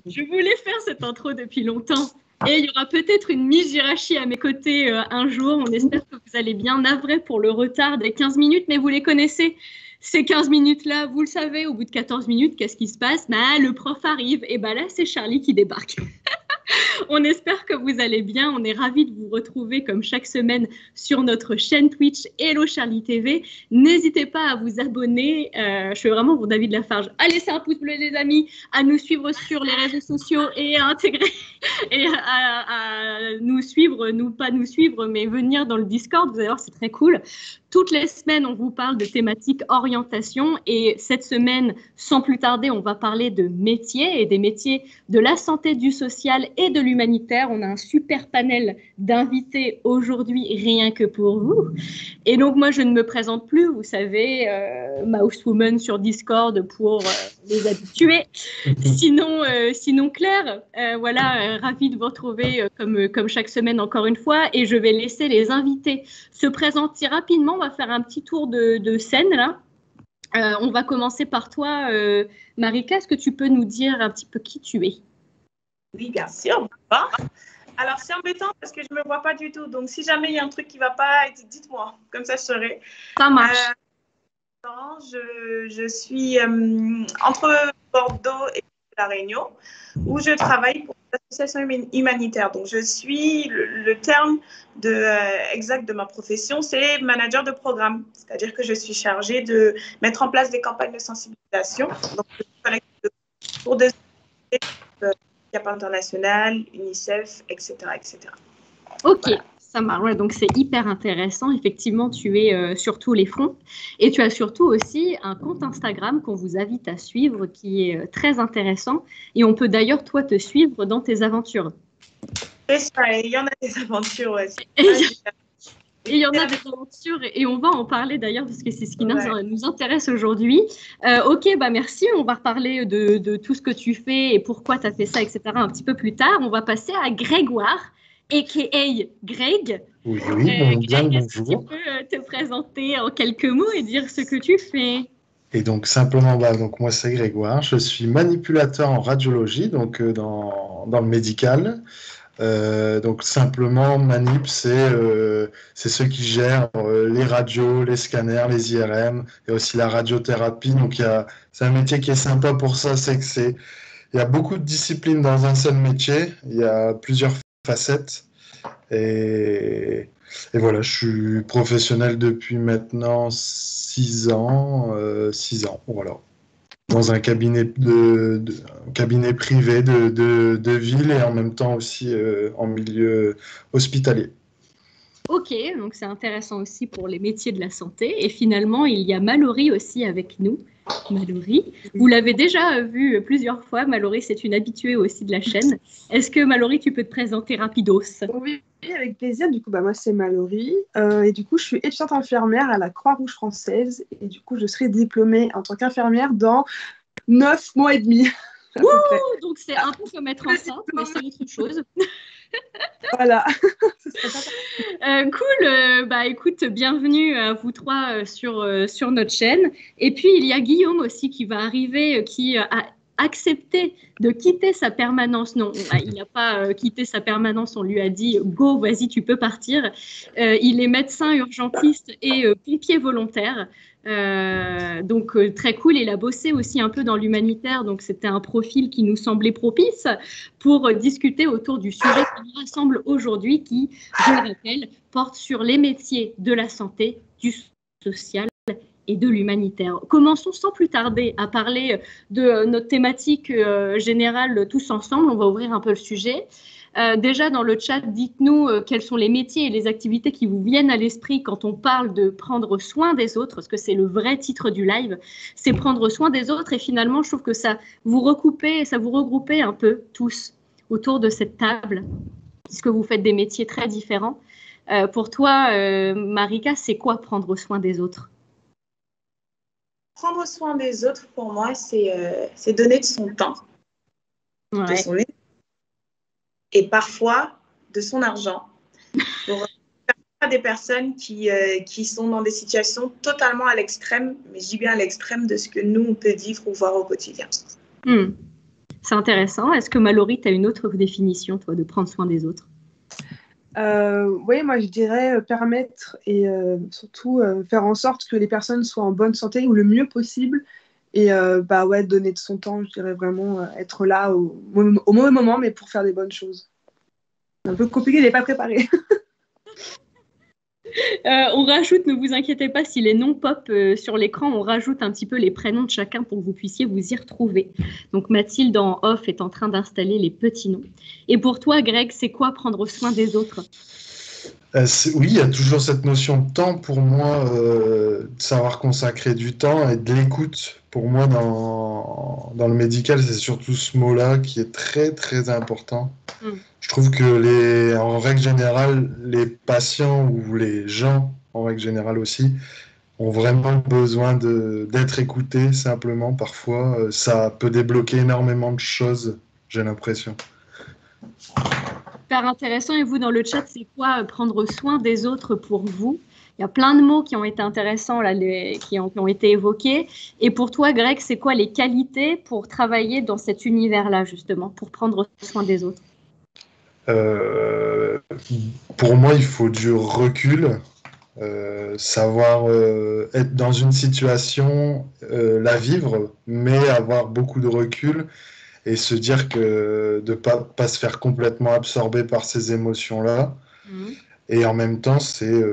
Je voulais faire cette intro depuis longtemps. Et il y aura peut-être une Miss Jirachi à mes côtés un jour. On espère que vous allez bien. Navré pour le retard des 15 minutes, mais vous les connaissez. Ces 15 minutes-là, vous le savez, au bout de 14 minutes, qu'est-ce qui se passe? Le prof arrive. Et là, c'est Charlie qui débarque. On espère que vous allez bien. On est ravis de vous retrouver comme chaque semaine sur notre chaîne Twitch Hello Charlie TV. N'hésitez pas à vous abonner. Je suis vraiment pour David Lafarge. À laisser un pouce bleu, les amis, à nous suivre sur les réseaux sociaux et à intégrer et à nous suivre, pas nous suivre, mais venir dans le Discord. Vous allez voir, c'est très cool. Toutes les semaines, on vous parle de thématiques orientation et cette semaine, sans plus tarder, on va parler de métiers et des métiers de la santé, du social et de l'humanitaire. On a un super panel d'invités aujourd'hui, rien que pour vous. Et donc, moi, je ne me présente plus, vous savez, Mousewoman sur Discord pour les habitués. Sinon Claire, voilà, ravie de vous retrouver comme chaque semaine encore une fois. Et je vais laisser les invités se présenter rapidement. On va faire un petit tour de scène là. On va commencer par toi, Marika. Est-ce que tu peux nous dire un petit peu qui tu es? Oui, bien sûr. Alors, c'est embêtant parce que je ne me vois pas du tout. Donc, si jamais il y a un truc qui ne va pas, dites-moi. Comme ça, je saurai. Ça marche. Je suis entre Bordeaux et La Réunion, où je travaille pour l'association humanitaire. Donc, je suis, le terme exact de ma profession, c'est manager de programme. C'est-à-dire que je suis chargée de mettre en place des campagnes de sensibilisation. Donc, je collecte pour des Cap International, UNICEF, etc., etc. Ok, voilà. Ça marche. Ouais, donc, c'est hyper intéressant. Effectivement, tu es sur tous les fronts. Et tu as surtout aussi un compte Instagram qu'on vous invite à suivre qui est très intéressant. Et on peut d'ailleurs, toi, te suivre dans tes aventures. C'est ça, il y en a des aventures, ouais. Et il y en a des aventures et on va en parler d'ailleurs parce que c'est ce qui nous intéresse aujourd'hui. Ok, merci. On va reparler de tout ce que tu fais et pourquoi tu as fait ça, etc. un petit peu plus tard. On va passer à Grégoire, a.k.a. Greg. Oui, Greg, bonjour. est-ce que tu peux te présenter en quelques mots et dire ce que tu fais? Et donc, simplement, donc moi, c'est Grégoire. Je suis manipulateur en radiologie, donc dans le médical. Donc simplement, Manip, c'est ceux qui gèrent les radios, les scanners, les IRM et aussi la radiothérapie. Donc c'est un métier qui est sympa pour ça, il y a beaucoup de disciplines dans un seul métier, il y a plusieurs facettes et voilà, je suis professionnel depuis maintenant 6 ans, voilà. Dans un cabinet cabinet privé de ville et en même temps aussi en milieu hospitalier. Ok, donc c'est intéressant aussi pour les métiers de la santé. Et finalement, il y a Mallory aussi avec nous. Mallory, vous l'avez déjà vu plusieurs fois. Mallory, c'est une habituée aussi de la chaîne. Est-ce que Mallory, tu peux te présenter rapidos? Oui, avec plaisir. Du coup, moi, c'est Mallory. Et du coup, je suis étudiante infirmière à la Croix-Rouge française. Et du coup, je serai diplômée en tant qu'infirmière dans 9 mois et demi. Ouh, donc c'est un peu comme être enceinte, mais c'est autre chose. Voilà. Cool. Écoute, bienvenue à vous trois sur notre chaîne. Et puis, il y a Guillaume aussi qui va arriver, qui a accepté de quitter sa permanence. Non, il n'a pas quitté sa permanence. On lui a dit « Go, vas-y, tu peux partir ». Il est médecin urgentiste et pompier volontaire. Donc très cool. Il a bossé aussi un peu dans l'humanitaire, donc c'était un profil qui nous semblait propice pour discuter autour du sujet qui nous rassemble aujourd'hui, qui, je le rappelle, porte sur les métiers de la santé, du social et de l'humanitaire. Commençons sans plus tarder à parler de notre thématique générale tous ensemble. On va ouvrir un peu le sujet. Déjà dans le chat, dites-nous quels sont les métiers et les activités qui vous viennent à l'esprit quand on parle de prendre soin des autres, parce que c'est le vrai titre du live, c'est prendre soin des autres. Et finalement, je trouve que ça vous regroupez un peu tous autour de cette table, puisque vous faites des métiers très différents. Pour toi, Marika, c'est quoi prendre soin des autres? Prendre soin des autres, pour moi, c'est donner de son temps, de son énergie, et parfois de son argent pour faire des personnes qui sont dans des situations totalement à l'extrême, mais je dis bien à l'extrême de ce que nous, on peut vivre ou voir au quotidien. C'est intéressant. Est-ce que Mallory, tu as une autre définition, toi, de prendre soin des autres? Oui, moi je dirais permettre et surtout faire en sorte que les personnes soient en bonne santé ou le mieux possible. Et donner de son temps, je dirais vraiment être là au mauvais moment, mais pour faire des bonnes choses. C'est un peu compliqué, il n'est pas préparé. On rajoute, ne vous inquiétez pas si les noms pop sur l'écran, on rajoute un petit peu les prénoms de chacun pour que vous puissiez vous y retrouver. Donc Mathilde en off est en train d'installer les petits noms. Et pour toi, Greg, c'est quoi prendre soin des autres? Oui, il y a toujours cette notion de temps pour moi, de savoir consacrer du temps et de l'écoute. Pour moi, dans le médical, c'est surtout ce mot-là qui est très, très important. Je trouve que en règle générale, les patients ou les gens, en règle générale aussi, ont vraiment besoin d'être écoutés simplement. Parfois, ça peut débloquer énormément de choses, j'ai l'impression. Super intéressant. Et vous, dans le chat, c'est quoi prendre soin des autres pour vous? Il y a plein de mots qui ont été intéressants, là, qui ont été évoqués. Et pour toi, Greg, c'est quoi les qualités pour travailler dans cet univers-là, justement, pour prendre soin des autres? Pour moi, il faut du recul, savoir être dans une situation, la vivre, mais avoir beaucoup de recul et se dire que de pas se faire complètement absorber par ces émotions-là. Et en même temps, c'est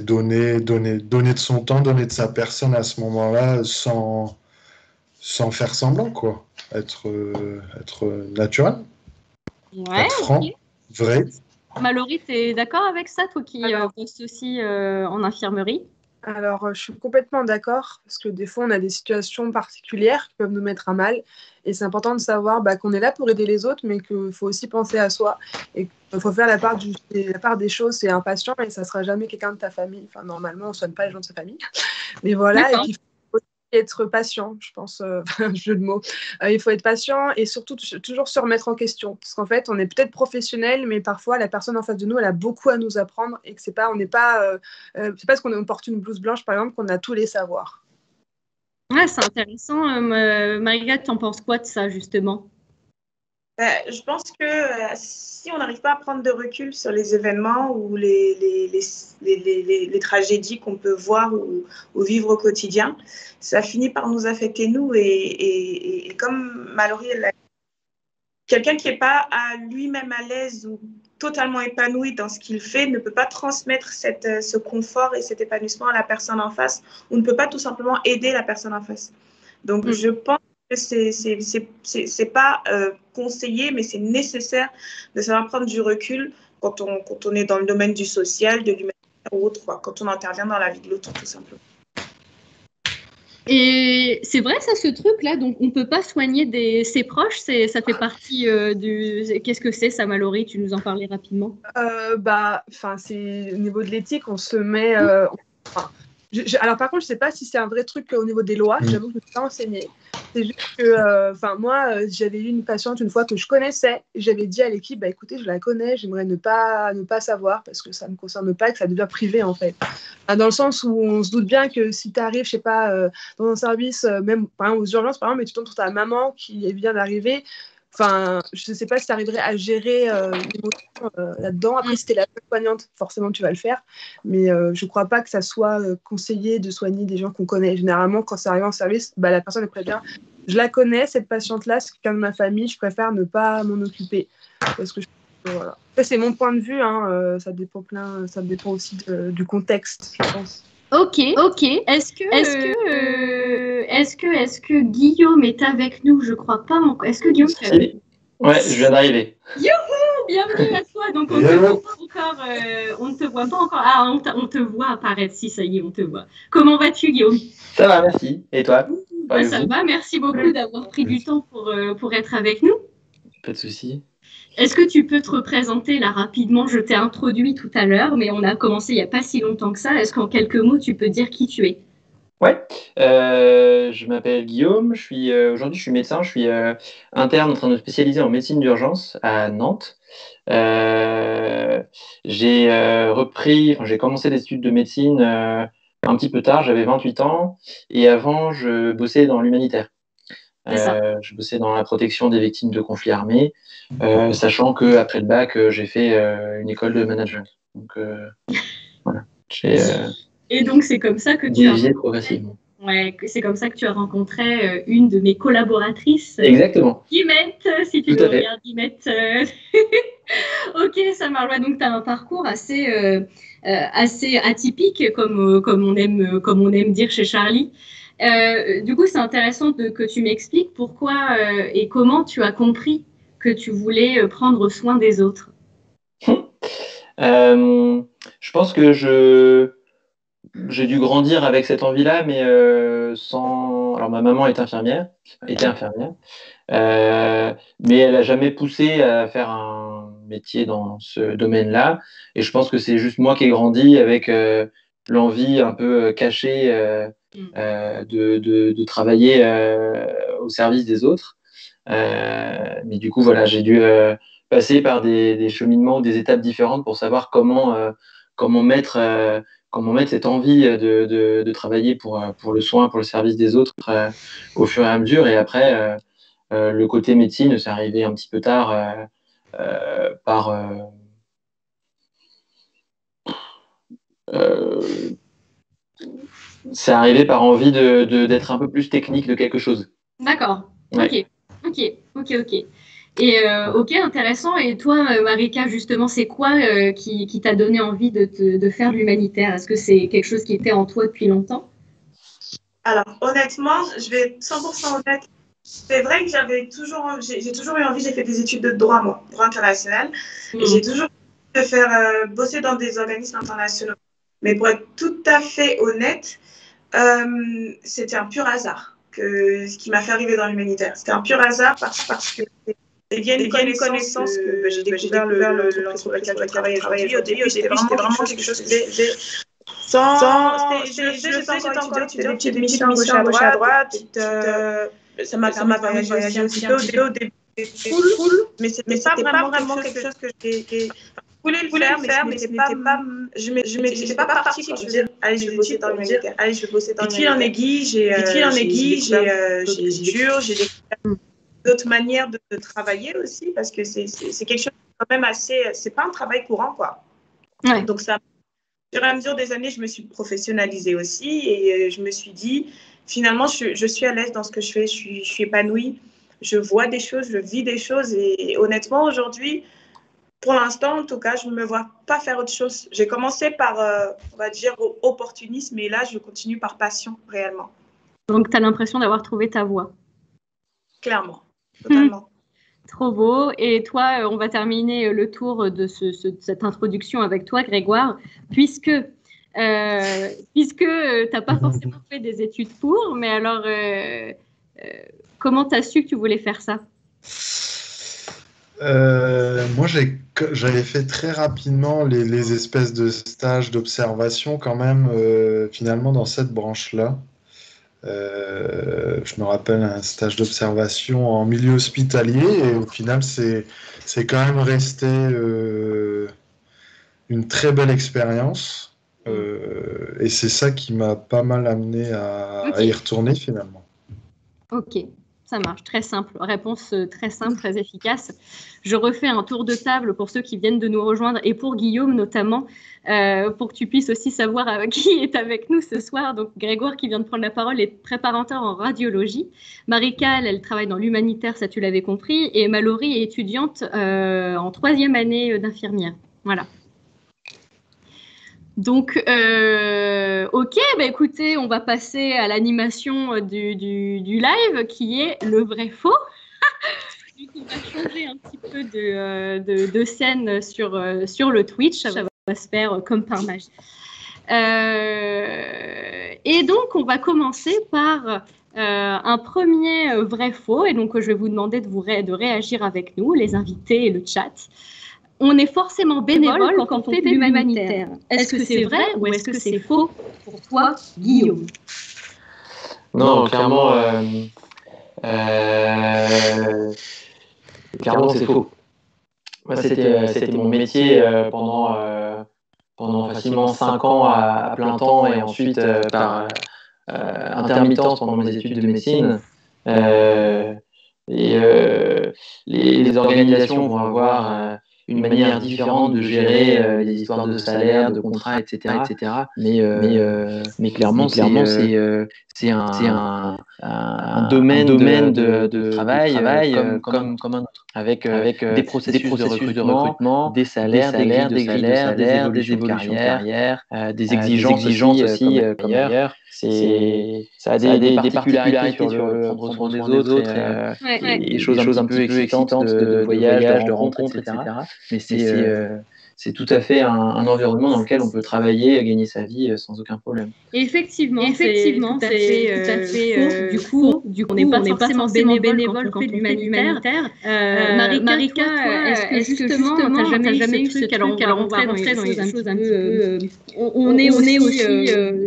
donner de son temps, donner de sa personne à ce moment-là sans faire semblant, quoi. Être naturel, Ouais, être franc, vrai. Mallory, tu es d'accord avec ça, toi qui bosses aussi en infirmerie? Alors, je suis complètement d'accord, parce que des fois, on a des situations particulières qui peuvent nous mettre à mal. Et c'est important de savoir qu'on est là pour aider les autres, mais qu'il faut aussi penser à soi. Et qu'il faut faire la part des choses. C'est un patient et ça ne sera jamais quelqu'un de ta famille. Enfin, normalement, on ne soigne pas les gens de sa famille. Mais voilà, et qu'il faut aussi être patient, je pense, jeu de mots. Il faut être patient et surtout toujours se remettre en question. Parce qu'en fait, on est peut-être professionnel, mais parfois, la personne en face de nous, elle a beaucoup à nous apprendre et que c'est pas parce qu'on porte une blouse blanche, par exemple, qu'on a tous les savoirs. Ouais, c'est intéressant. Marie-Gade, t'en penses quoi de ça, justement? Je pense que si on n'arrive pas à prendre de recul sur les événements ou les tragédies qu'on peut voir ou vivre au quotidien, ça finit par nous affecter, nous. Et comme Mallory, quelqu'un qui n'est pas à lui-même à l'aise ou totalement épanoui dans ce qu'il fait ne peut pas transmettre ce confort et cet épanouissement à la personne en face ou ne peut pas tout simplement aider la personne en face. Donc, je pense que c'est pas conseillé, mais c'est nécessaire de savoir prendre du recul quand on est dans le domaine du social, de l'humanitaire ou autre, quoi, quand on intervient dans la vie de l'autre, tout simplement. Et c'est vrai, ça, ce truc-là, donc on ne peut pas soigner ses proches, ça fait partie du... Qu'est-ce que c'est, ça, Mallory? Tu nous en parlais rapidement. C'est au niveau de l'éthique, on se met... alors, par contre, je ne sais pas si c'est un vrai truc au niveau des lois. J'avoue que je ne me suis pas renseignée. C'est juste que, moi, j'avais eu une patiente une fois que je connaissais. J'avais dit à l'équipe, écoutez, je la connais, j'aimerais ne pas savoir parce que ça ne me concerne pas et que ça devient privé, en fait. Dans le sens où on se doute bien que si tu arrives, je sais pas, dans un service, même par exemple, aux urgences, par exemple, mais tu tombes sur ta maman qui vient d'arriver. Enfin, je ne sais pas si tu arriverais à gérer l'émotion là-dedans. Après, si tu es la soignante, forcément, tu vas le faire. Mais je ne crois pas que ça soit conseillé de soigner des gens qu'on connaît. Généralement, quand ça arrive en service, la personne prévient. Je la connais, cette patiente-là, c'est quelqu'un de ma famille, je préfère ne pas m'en occuper. Parce que voilà. Après, c'est mon point de vue, ça dépend aussi du contexte, je pense. Ok. Est-ce que Guillaume est avec nous? Je crois pas encore. Est-ce que Guillaume est avec nous? Ouais, je viens d'arriver. Youhou! Bienvenue à toi. Donc on ne te voit pas encore. On ne te voit pas encore. Ah, on te voit apparaître. Si, ça y est, on te voit. Comment vas-tu, Guillaume? Ça va, merci. Et toi? Ça va. Merci beaucoup d'avoir pris du temps pour être avec nous. Pas de souci. Est-ce que tu peux te représenter là rapidement? Je t'ai introduit tout à l'heure, mais on a commencé il n'y a pas si longtemps que ça. Est-ce qu'en quelques mots, tu peux dire qui tu es? Ouais, je m'appelle Guillaume. Aujourd'hui, je suis médecin. Je suis interne en train de me spécialiser en médecine d'urgence à Nantes. J'ai commencé des études de médecine un petit peu tard. J'avais 28 ans et avant, je bossais dans l'humanitaire. C'est ça. Je bossais dans la protection des victimes de conflits armés, sachant qu'après le bac, j'ai fait une école de management. Donc, voilà, j'ai Et donc, c'est comme ça que dévié progressivement. Ouais, c'est comme ça que tu as rencontré une de mes collaboratrices. Exactement. Guillemette, si tu Tout nous à fait. regardes, Guillemette. Ok, ça marche. Ouais, donc, tu as un parcours assez atypique, comme on aime dire chez Charlie. Du coup, c'est intéressant que tu m'expliques pourquoi et comment tu as compris que tu voulais prendre soin des autres. Je pense que j'ai dû grandir avec cette envie-là, mais sans. Alors, ma maman était infirmière, mais elle n'a jamais poussé à faire un métier dans ce domaine-là. Et je pense que c'est juste moi qui ai grandi avec l'envie un peu cachée de travailler au service des autres. Mais du coup, voilà, j'ai dû passer par des cheminements, des étapes différentes pour savoir comment mettre cette envie de travailler pour le soin, pour le service des autres au fur et à mesure. Et après, le côté médecine, c'est arrivé un petit peu tard c'est arrivé par envie d'être un peu plus technique de quelque chose. D'accord. Ouais. Ok. Et ok, intéressant. Et toi, Marika, justement, c'est quoi qui t'a donné envie de faire de l'humanitaire? Est-ce que c'est quelque chose qui était en toi depuis longtemps? Alors, honnêtement, je vais être 100% honnête. C'est vrai que j'ai toujours eu envie, j'ai fait des études de droit, moi, droit international, et j'ai toujours envie de faire bosser dans des organismes internationaux. Mais pour être tout à fait honnête, c'était un pur hasard ce qui m'a fait arriver dans l'humanitaire. C'était un pur hasard parce que c'est via une connaissance que j'ai découvert l'entreprise pour laquelle je travaille aujourd'hui. Au début, c'était vraiment quelque chose que je faisais je le faisais, j'étais encore étudiante, des petites missions à gauche à droite. Ça m'a permis de voyager aussi un petit peu. Au début, c'était cool, mais c'était pas vraiment quelque chose que je voulais le faire, mais c'était pas, je n'étais pas partie quand je disais, allez, je vais bosser dans l'humanitaire. Allez, je vais bosser dans l'humanitaire. De fil en aiguille, j'ai découvert d'autres manières de travailler aussi, parce que c'est quelque chose quand même assez, c'est pas un travail courant, quoi. Ouais. Donc ça, au fur et à mesure des années, je me suis professionnalisée aussi et je me suis dit, finalement, je suis à l'aise dans ce que je fais, je suis épanouie, je vois des choses, je vis des choses et honnêtement, aujourd'hui, pour l'instant, en tout cas, je ne me vois pas faire autre chose. J'ai commencé par, on va dire, opportunisme et là, je continue par passion, réellement. Donc, tu as l'impression d'avoir trouvé ta voie. Clairement, totalement. Trop beau. Et toi, on va terminer le tour de cette introduction avec toi, Grégoire, puisque tu n'as pas forcément fait des études pour, mais alors, comment tu as su que tu voulais faire ça? Moi, j'avais fait très rapidement les espèces de stages d'observation quand même, finalement, dans cette branche-là. Je me rappelle un stage d'observation en milieu hospitalier et au final, c'est quand même resté une très belle expérience. Et c'est ça qui m'a pas mal amené à y retourner finalement. Ok, ça marche, très simple. Réponse très simple, très efficace. Je refais un tour de table pour ceux qui viennent de nous rejoindre et pour Guillaume notamment, pour que tu puisses aussi savoir qui est avec nous ce soir. Donc Grégoire qui vient de prendre la parole est préparateur en radiologie. Marika, elle travaille dans l'humanitaire, ça tu l'avais compris. Et Mallory est étudiante en 3e année d'infirmière. Voilà. Donc, ok, bah écoutez, on va passer à l'animation du live qui est le vrai faux. Du coup, on va changer un petit peu de scène sur le Twitch. Ça va se faire comme par magie. Et donc, on va commencer par un premier vrai faux. Et donc, je vais vous demander de réagir avec nous, les invités et le chat. On est forcément bénévole quand on fait de l'humanitaire. Est-ce que c'est vrai ou est-ce que c'est faux pour toi, Guillaume? Non, clairement, c'est faux. Moi, c'était mon métier pendant facilement 5 ans à plein temps et ensuite par intermittence pendant mes études de médecine. Les organisations vont avoir une manière différente de gérer les histoires de salaire, de contrats, etc. Mais clairement, c'est un domaine de travail comme un autre, avec des processus de recrutement, des salaires, des grilles de salaire, des évolutions de carrière, des exigences aussi comme ailleurs. Ça a des particularités sur le prendre soin des autres et des choses un petit peu excitantes de voyage, de rencontres, etc. Mais c'est tout à fait un environnement dans lequel on peut travailler et gagner sa vie sans aucun problème. Effectivement, c'est tout à fait faux. Du coup, on n'est pas forcément bénévole quand on fait de l'humanitaire. Marika, est-ce que justement, tu n'as jamais eu ce truc, alors on va rentrer dans les choses un peu... On est aussi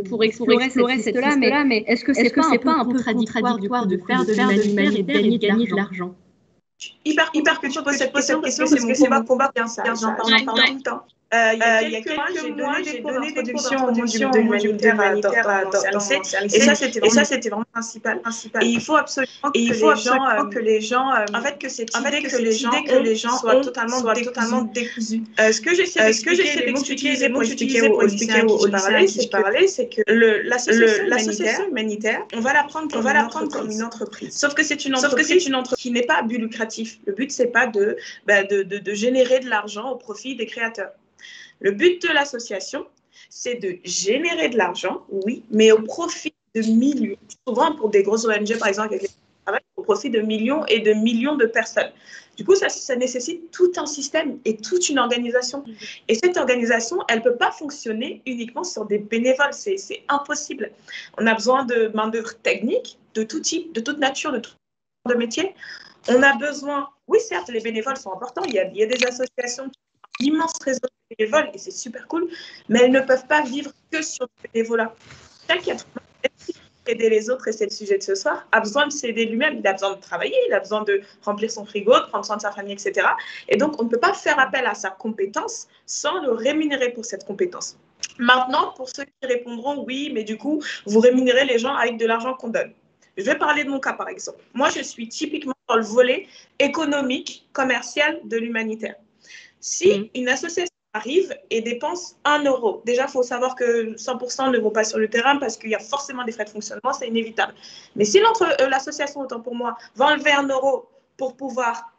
pour explorer cette piste-là, mais est-ce que c'est pas un peu contradictoire de faire de l'humanitaire et de gagner de l'argent? Hyper que tu poses cette question parce que c'est mon combat bien ça. J'en parle tout le temps. Il y a quelques mois, j'ai donné des cours d'introduction au module humanitaire dans CNC. Et ça, c'était vraiment principal. Et il faut absolument que les gens, en fait, que cette idée que les gens soient totalement décousus. Ce que j'essaie d'expliquer pour expliquer aux lycéens qui je parlais, c'est que l'association humanitaire, on va la prendre comme une entreprise. Sauf que c'est une entreprise qui n'est pas à but lucratif. Le but, c'est pas de générer de l'argent au profit des créateurs. Le but de l'association, c'est de générer de l'argent, oui, mais au profit de millions. Souvent, pour des grosses ONG, par exemple, avec les travail, au profit de millions et de millions de personnes. Du coup, ça nécessite tout un système et toute une organisation. Et cette organisation, elle ne peut pas fonctionner uniquement sur des bénévoles. C'est impossible. On a besoin de main-d'œuvre technique, de tout type, de toute nature, de tout de métier. On a besoin, oui, certes, les bénévoles sont importants. Il y a des associations qui ont un immense réseau de bénévoles et c'est super cool, mais elles ne peuvent pas vivre que sur le bénévolat. Chaque être humain, aider les autres, et c'est le sujet de ce soir, a besoin de s'aider lui-même. Il a besoin de travailler, il a besoin de remplir son frigo, de prendre soin de sa famille, etc. Et donc, on ne peut pas faire appel à sa compétence sans le rémunérer pour cette compétence. Maintenant, pour ceux qui répondront oui, mais du coup, vous rémunérez les gens avec de l'argent qu'on donne. Je vais parler de mon cas, par exemple. Moi, je suis typiquement dans le volet économique, commercial de l'humanitaire. Si une association arrive et dépense 1 euro, déjà, il faut savoir que 100% ne vont pas sur le terrain parce qu'il y a forcément des frais de fonctionnement, c'est inévitable. Mais si l'association, autant pour moi, va enlever 1 euro pour pouvoir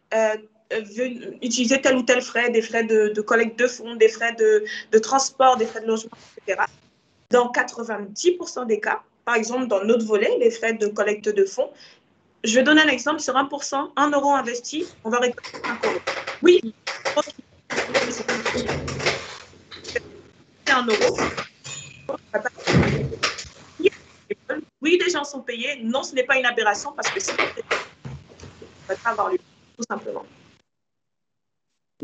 utiliser tel ou tel frais, des frais de collecte de fonds, des frais de transport, des frais de logement, etc., dans 90% des cas, par exemple, dans notre volet, les frais de collecte de fonds, je vais donner un exemple, sur 1%, 1 euro investi, on va récolter 5 euros. Oui, c'est 1 euro. Oui, des gens sont payés. Non, ce n'est pas une aberration parce que ça ne va pas avoir lieu, tout simplement.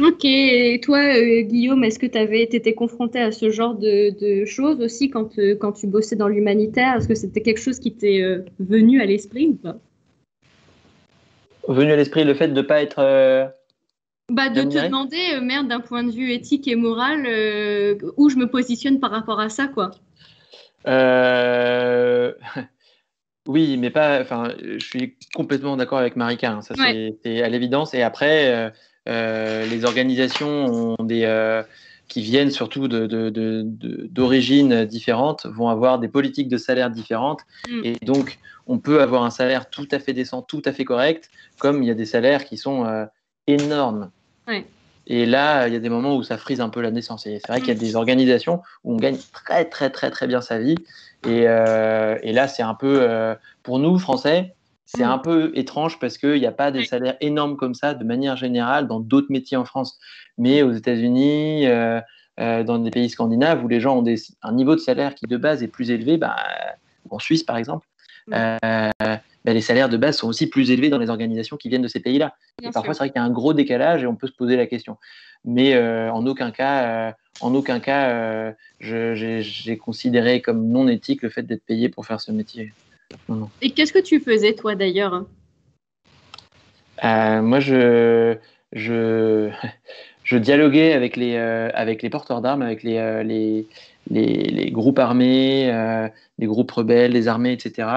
Ok, et toi, Guillaume, est-ce que tu étais confronté à ce genre de choses aussi quand tu bossais dans l'humanitaire? Est-ce que c'était quelque chose qui t'est venu à l'esprit ou pas? Venu à l'esprit le fait de ne pas être... de te demander, merde, d'un point de vue éthique et moral, où je me positionne par rapport à ça, quoi. Oui, mais pas... Enfin, je suis complètement d'accord avec Marika, hein, ça c'est à l'évidence. Et après... les organisations qui viennent surtout d'origines différentes vont avoir des politiques de salaire différentes. Et donc, on peut avoir un salaire tout à fait décent, tout à fait correct, comme il y a des salaires qui sont énormes. Ouais. Et là, il y a des moments où ça frise un peu la naissance. Et c'est vrai qu'il y a des organisations où on gagne très, très, très, très bien sa vie. Et là, c'est un peu, pour nous, Français, c'est un peu étrange parce qu'il n'y a pas des salaires énormes comme ça de manière générale dans d'autres métiers en France. Mais aux États-Unis, dans des pays scandinaves où les gens ont un niveau de salaire qui de base est plus élevé, en Suisse par exemple, les salaires de base sont aussi plus élevés dans les organisations qui viennent de ces pays-là. Et parfois, c'est vrai qu'il y a un gros décalage et on peut se poser la question. Mais en aucun cas, j'ai considéré comme non éthique le fait d'être payé pour faire ce métier. Non. Et qu'est-ce que tu faisais, toi, d'ailleurs? Moi, je dialoguais avec les porteurs d'armes, avec les groupes armés, les groupes rebelles, les armées, etc.,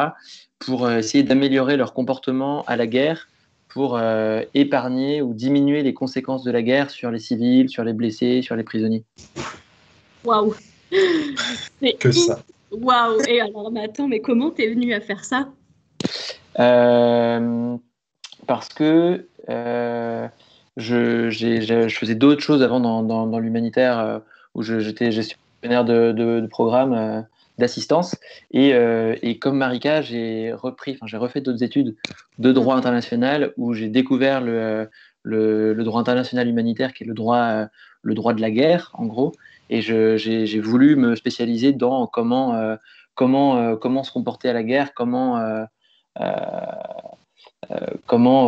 pour essayer d'améliorer leur comportement à la guerre, pour épargner ou diminuer les conséquences de la guerre sur les civils, sur les blessés, sur les prisonniers. Waouh. Que ça. Waouh. Et alors, mais attends, mais comment t'es venu à faire ça? Parce que je faisais d'autres choses avant dans l'humanitaire où j'étais gestionnaire de programme d'assistance et comme Marika, j'ai refait d'autres études de droit international où j'ai découvert le droit international humanitaire qui est le droit de la guerre en gros et j'ai voulu me spécialiser dans comment se comporter à la guerre, comment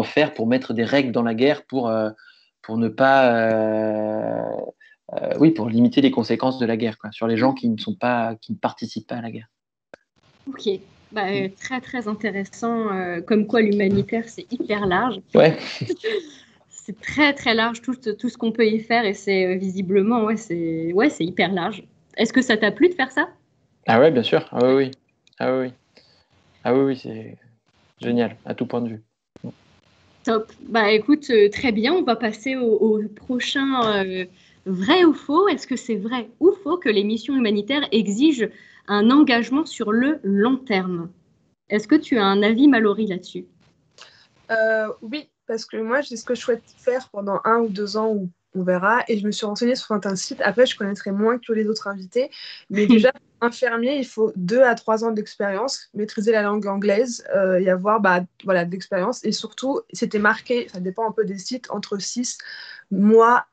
faire pour mettre des règles dans la guerre pour ne pas pour limiter les conséquences de la guerre sur les gens qui ne participent pas à la guerre. Ok, très très intéressant. Comme quoi l'humanitaire c'est hyper large. Ouais. C'est très très large tout ce qu'on peut y faire et c'est visiblement c'est hyper large. Est-ce que ça t'a plu de faire ça? Ah ouais, bien sûr. Ah oui. C'est génial à tout point de vue. Top. Écoute, très bien. On va passer au prochain vrai ou faux. Est-ce que c'est vrai ou faux que les missions humanitaires exigent un engagement sur le long terme? Est-ce que tu as un avis, Mallory, là-dessus? Oui, parce que moi, c'est ce que je souhaite faire pendant 1 ou 2 ans, on verra. Et je me suis renseignée sur certains sites. Après, je connaîtrai moins que les autres invités. Mais déjà, infirmier, il faut 2 à 3 ans d'expérience, maîtriser la langue anglaise, y avoir d'expérience. Et surtout, c'était marqué, ça dépend un peu des sites, entre 6 mois,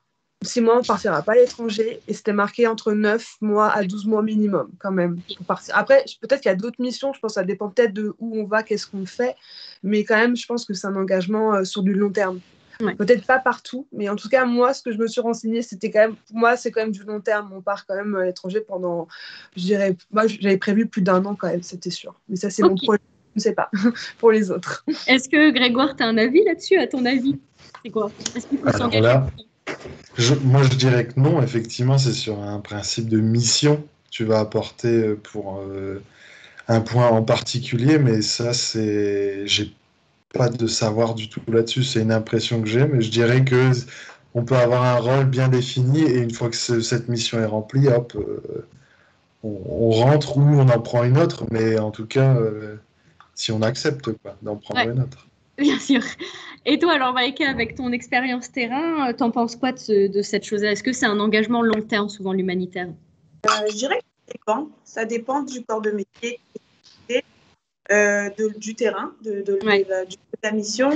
on ne partira pas à l'étranger. Et c'était marqué entre 9 mois à 12 mois minimum, quand même, pour partir. Après, peut-être qu'il y a d'autres missions, je pense que ça dépend peut-être de où on va, qu'est-ce qu'on fait. Mais quand même, je pense que c'est un engagement sur du long terme. Ouais. Peut-être pas partout, mais en tout cas, moi, ce que je me suis renseignée, c'était quand même, pour moi, c'est quand même du long terme. On part quand même à l'étranger pendant, je dirais, moi, j'avais prévu plus d'1 an quand même, c'était sûr. Mais ça, c'est mon projet, je ne sais pas, pour les autres. Est-ce que Grégoire, tu as un avis là-dessus, à ton avis? C'est quoi? Est-ce qu'il faut s'engager? Moi, je dirais que non. Effectivement, c'est sur un principe de mission que tu vas apporter pour un point en particulier, mais ça, j'ai pas de savoir du tout là-dessus. C'est une impression que j'ai, mais je dirais que on peut avoir un rôle bien défini et une fois que cette mission est remplie, hop, on rentre ou on en prend une autre, mais en tout cas, si on accepte d'en prendre une autre. Bien sûr. Et toi, alors, Maïka, avec ton expérience terrain, t'en penses quoi de cette chose-là? Est-ce que c'est un engagement long terme, souvent, l'humanitaire? Je dirais que ça dépend du corps de métier, du terrain, de la mission.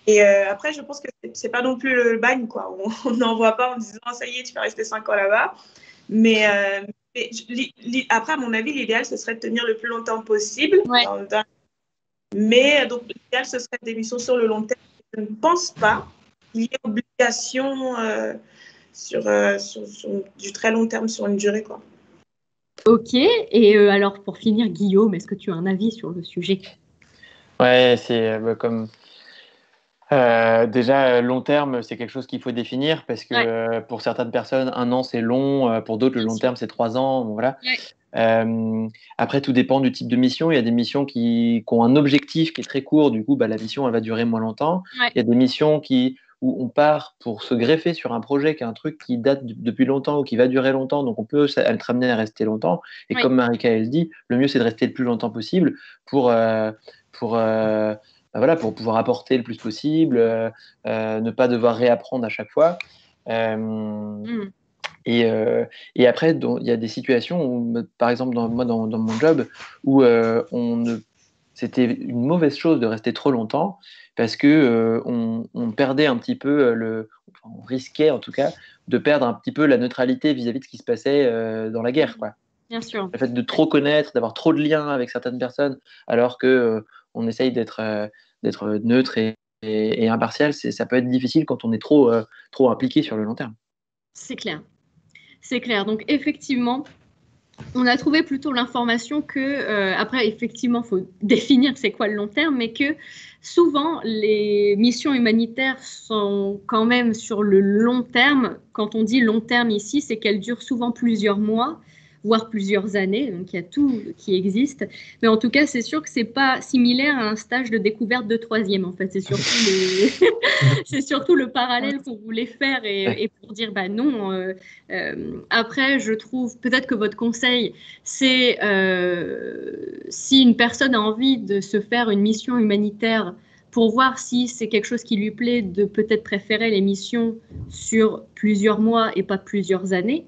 Et après, je pense que c'est pas non plus le bagne, quoi. On n'envoie pas en disant, ça y est, tu vas rester 5 ans là-bas. Mais après, à mon avis, l'idéal, ce serait de tenir le plus longtemps possible. Ouais. Mais donc, l'idéal, ce serait des missions sur le long terme. Je ne pense pas qu'il y ait obligation sur du très long terme, sur une durée, quoi. Ok. Et alors, pour finir, Guillaume, est-ce que tu as un avis sur le sujet? Ouais, c'est comme... déjà, long terme, c'est quelque chose qu'il faut définir parce que pour certaines personnes, 1 an, c'est long. Pour d'autres, le long terme, c'est 3 ans. Bon, voilà. Ouais. Après, tout dépend du type de mission. Il y a des missions qui ont un objectif qui est très court. Du coup, la mission, elle va durer moins longtemps. Ouais. Il y a des missions où on part pour se greffer sur un projet qui est un truc qui date depuis longtemps ou qui va durer longtemps. Donc, on peut être amené à rester longtemps. Et comme Marika, elle dit, le mieux, c'est de rester le plus longtemps possible pour pouvoir apporter le plus possible, ne pas devoir réapprendre à chaque fois. Et après, il y a des situations où, par exemple, dans mon job, où c'était une mauvaise chose de rester trop longtemps parce que on perdait un petit peu, on risquait en tout cas de perdre un petit peu la neutralité vis-à-vis de ce qui se passait dans la guerre, quoi. Bien sûr. Le fait de trop connaître, d'avoir trop de liens avec certaines personnes, alors que on essaye d'être neutre et impartial, ça peut être difficile quand on est trop impliqué sur le long terme. C'est clair. C'est clair. Donc, effectivement, on a trouvé plutôt l'information que, après, effectivement, il faut définir c'est quoi le long terme, mais que souvent, les missions humanitaires sont quand même sur le long terme. Quand on dit long terme ici, c'est qu'elles durent souvent plusieurs mois, voire plusieurs années. Donc, il y a tout qui existe. Mais en tout cas, c'est sûr que c'est pas similaire à un stage de découverte de troisième. En fait, c'est surtout c'est surtout le parallèle qu'on voulait faire et pour dire, bah non. Après, je trouve peut-être que votre conseil, c'est si une personne a envie de se faire une mission humanitaire pour voir si c'est quelque chose qui lui plaît, de peut-être préférer les missions sur plusieurs mois et pas plusieurs années.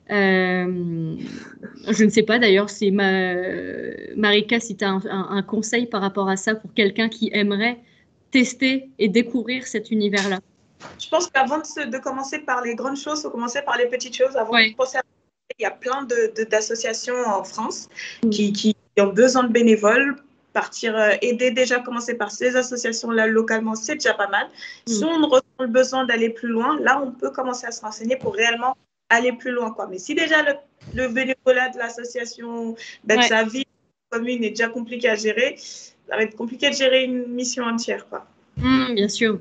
Je ne sais pas d'ailleurs si Marika, si tu as un conseil par rapport à ça pour quelqu'un qui aimerait tester et découvrir cet univers-là. Je pense qu'avant de commencer par les grandes choses, il faut commencer par les petites choses. Avant de penser à... Il y a plein d'associations en France qui ont besoin de bénévoles. Partir aider déjà, commencer par ces associations-là localement, c'est déjà pas mal. Si on ressent le besoin d'aller plus loin, là, on peut commencer à se renseigner pour réellement aller plus loin, quoi. Mais si déjà le bénévolat de l'association, sa vie commune est déjà compliqué à gérer, ça va être compliqué de gérer une mission entière, quoi. Bien sûr.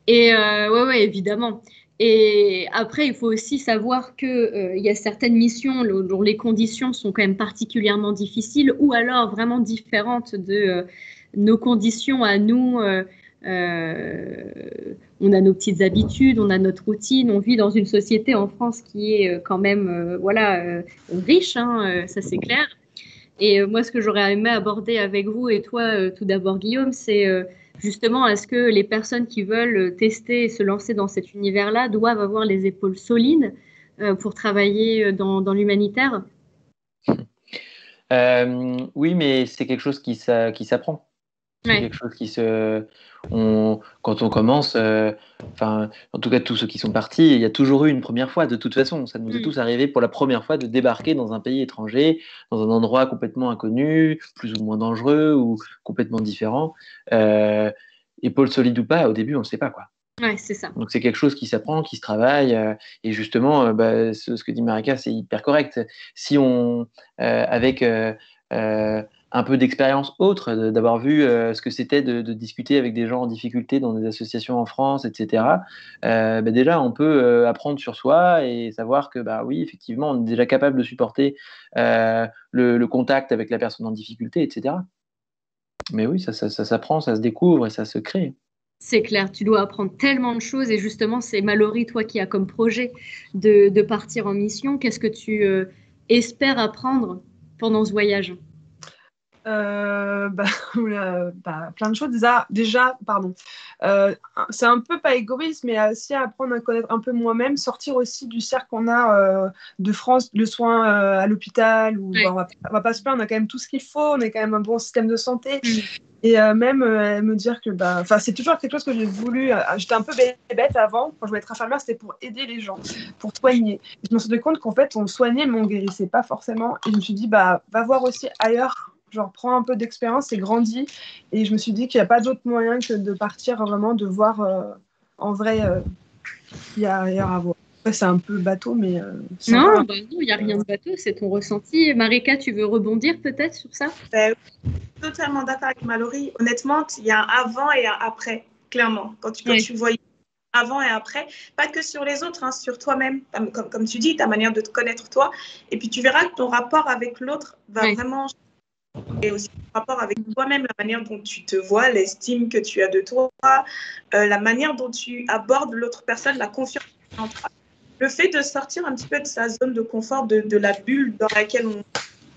Et ouais, évidemment. Et après, il faut aussi savoir qu'il y a certaines missions dont les conditions sont quand même particulièrement difficiles ou alors vraiment différentes de nos conditions à nous. On a nos petites habitudes, on a notre routine, on vit dans une société en France qui est quand même riche, hein, ça c'est clair. Et moi, ce que j'aurais aimé aborder avec vous et toi, tout d'abord Guillaume, c'est justement, est-ce que les personnes qui veulent tester et se lancer dans cet univers-là doivent avoir les épaules solides pour travailler dans l'humanitaire? Oui, mais c'est quelque chose qui s'apprend. C'est quelque chose qui quand on commence, en tout cas tous ceux qui sont partis, il y a toujours eu une première fois de toute façon. Ça nous est tous arrivé pour la première fois de débarquer dans un pays étranger, dans un endroit complètement inconnu, plus ou moins dangereux ou complètement différent. Épaule solide ou pas, au début on ne sait pas quoi. Ouais, c'est ça. Donc c'est quelque chose qui s'apprend, qui se travaille, et justement, ce que dit Marika, c'est hyper correct. Si on, avec un peu d'expérience autre, d'avoir vu ce que c'était de discuter avec des gens en difficulté dans des associations en France, etc., déjà on peut apprendre sur soi et savoir que oui, effectivement, on est déjà capable de supporter le contact avec la personne en difficulté, etc. Mais oui, ça s'apprend, ça se découvre et ça se crée. C'est clair, tu dois apprendre tellement de choses et justement, c'est Mallory, toi qui as comme projet de partir en mission. Qu'est-ce que tu espères apprendre pendant ce voyage? Plein de choses. Déjà, pardon. C'est un peu pas égoïste, mais aussi apprendre à connaître un peu moi-même, sortir aussi du cercle qu'on a de France, le soin à l'hôpital. On va pas se plaindre, on a quand même tout ce qu'il faut, on a quand même un bon système de santé. Et même me dire que c'est toujours quelque chose que j'ai voulu. J'étais un peu bête avant, quand je voulais être infirmière, c'était pour aider les gens, pour soigner. Et je me suis rendu compte qu'en fait, on soignait, mais on guérissait pas forcément. Et je me suis dit, va voir aussi ailleurs. Genre, prends un peu d'expérience et grandis. Et je me suis dit qu'il n'y a pas d'autre moyen que de partir vraiment, de voir en vrai il y a ailleurs à voir. Après, c'est un peu bateau, mais... non, il n'y a rien de bateau, c'est ton ressenti. Marika, tu veux rebondir peut-être sur ça? Totalement d'accord avec Mallory. Honnêtement, il y a un avant et un après, clairement. Quand tu vois avant et après, pas que sur les autres, hein, sur toi-même, comme tu dis, ta manière de te connaître toi. Et puis tu verras que ton rapport avec l'autre va vraiment changer. Et aussi ton rapport avec toi-même, la manière dont tu te vois, l'estime que tu as de toi, la manière dont tu abordes l'autre personne, la confiance en toi. Le fait de sortir un petit peu de sa zone de confort, de la bulle dans laquelle on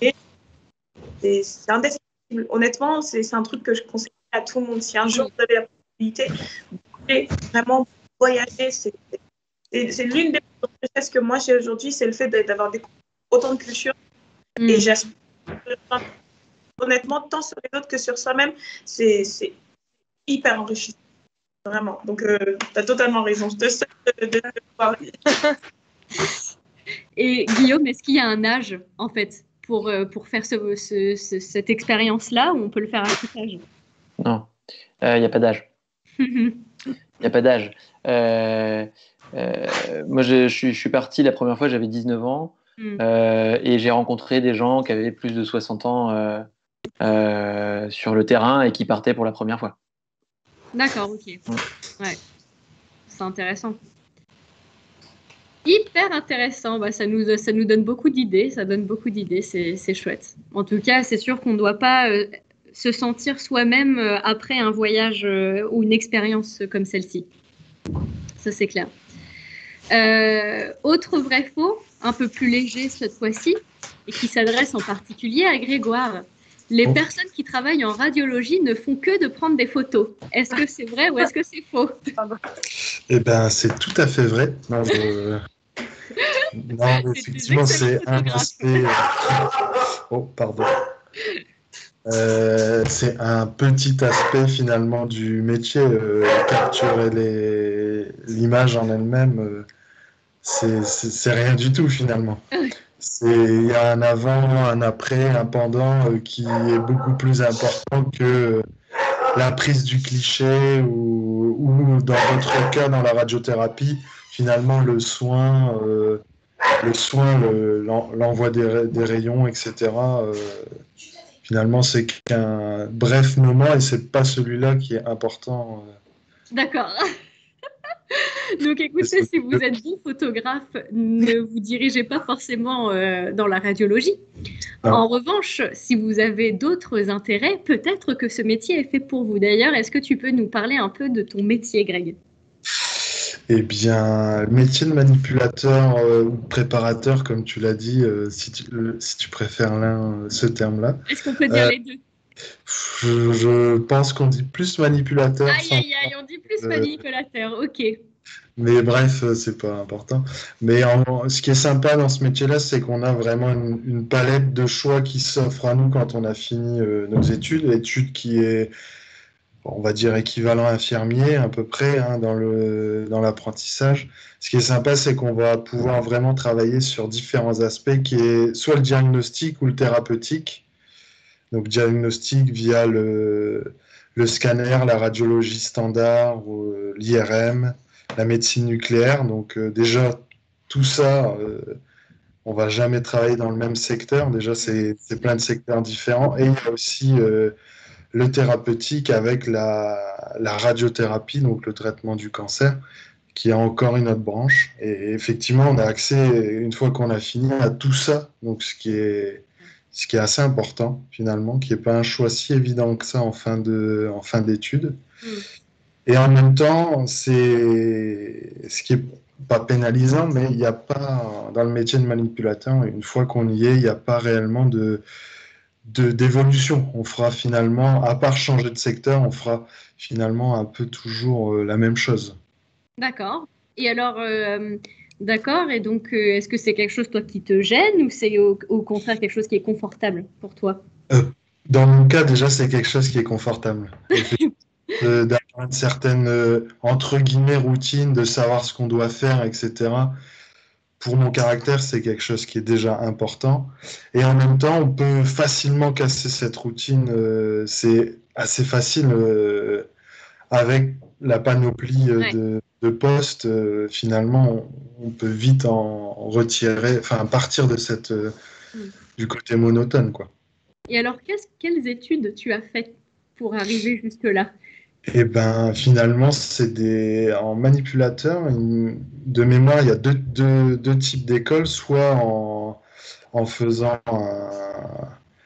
est, c'est indescriptible. Honnêtement, c'est un truc que je conseille à tout le monde. Si un jour vous avez la possibilité de vraiment voyager, c'est l'une des richesses que moi j'ai aujourd'hui, c'est le fait d'avoir autant de cultures. Et j'espère, honnêtement, tant sur les autres que sur soi-même, c'est hyper enrichissant. Vraiment. Donc, tu as totalement raison. Je te souhaite de parler. Et Guillaume, est-ce qu'il y a un âge, en fait, pour faire cette expérience-là, ou on peut le faire à tout âge? Non, il n'y a pas d'âge. Il n'y a pas d'âge. Moi, je suis parti la première fois, j'avais 19 ans, et j'ai rencontré des gens qui avaient plus de 60 ans sur le terrain et qui partaient pour la première fois. D'accord, ok. Ouais. C'est intéressant. Hyper intéressant, ça nous donne beaucoup d'idées, c'est chouette. En tout cas, c'est sûr qu'on ne doit pas se sentir soi-même après un voyage ou une expérience comme celle-ci. Ça, c'est clair. Autre vrai-faux, un peu plus léger cette fois-ci, et qui s'adresse en particulier à Grégoire. Les personnes qui travaillent en radiologie ne font que de prendre des photos. Est-ce que c'est vrai ou est-ce que c'est faux? Eh bien, c'est tout à fait vrai. Non, effectivement, c'est un aspect. Oh, pardon. C'est un petit aspect finalement du métier. Capturer l'image en elle-même, c'est rien du tout finalement. Il y a un avant, un après, un pendant qui est beaucoup plus important que la prise du cliché ou dans votre cas, dans la radiothérapie, finalement le soin, l'envoi des rayons, etc. Finalement, c'est qu'un bref moment et c'est pas celui-là qui est important. D'accord. Donc écoutez, si vous êtes bon photographe, ne vous dirigez pas forcément dans la radiologie. Non. En revanche, si vous avez d'autres intérêts, peut-être que ce métier est fait pour vous. D'ailleurs, est-ce que tu peux nous parler un peu de ton métier, Greg? Eh bien, le métier de manipulateur ou préparateur, comme tu l'as dit, si tu préfères ce terme-là. Est-ce qu'on peut dire les deux? Je pense qu'on dit plus manipulateur. Aïe, on dit plus manipulateur, ok. Mais bref, c'est pas important. Mais ce qui est sympa dans ce métier-là, c'est qu'on a vraiment une palette de choix qui s'offre à nous quand on a fini nos études. L'étude qui est, on va dire, équivalent infirmier à peu près dans l'apprentissage. Ce qui est sympa, c'est qu'on va pouvoir vraiment travailler sur différents aspects, qui est soit le diagnostic ou le thérapeutique. Donc diagnostic via le scanner, la radiologie standard, l'IRM, la médecine nucléaire. Donc déjà, tout ça, on va jamais travailler dans le même secteur. Déjà, c'est plein de secteurs différents. Et il y a aussi le thérapeutique avec la radiothérapie, donc le traitement du cancer, qui est encore une autre branche. Et effectivement, on a accès, une fois qu'on a fini, à tout ça. Donc ce qui est assez important, finalement, qui n'est pas un choix si évident que ça en fin d'études. Et en même temps, c'est ce qui n'est pas pénalisant, mais il n'y a pas, dans le métier de manipulateur, une fois qu'on y est, il n'y a pas réellement d'évolution. On fera finalement, à part changer de secteur, on fera finalement un peu toujours la même chose. D'accord. Et alors, d'accord, et donc, est-ce que c'est quelque chose, toi, qui te gêne ou c'est au contraire quelque chose qui est confortable pour toi? Dans mon cas, déjà, c'est quelque chose qui est confortable. D'avoir une certaine, entre guillemets, routine, de savoir ce qu'on doit faire, etc. Pour mon caractère, c'est quelque chose qui est déjà important. Et en même temps, on peut facilement casser cette routine. C'est assez facile avec la panoplie de postes. Finalement, on peut vite en retirer, enfin partir de du côté monotone, quoi. Et alors, quelles études tu as faites pour arriver jusque-là? Eh ben, finalement, en manipulateur, de mémoire, il y a deux types d'écoles, soit en faisant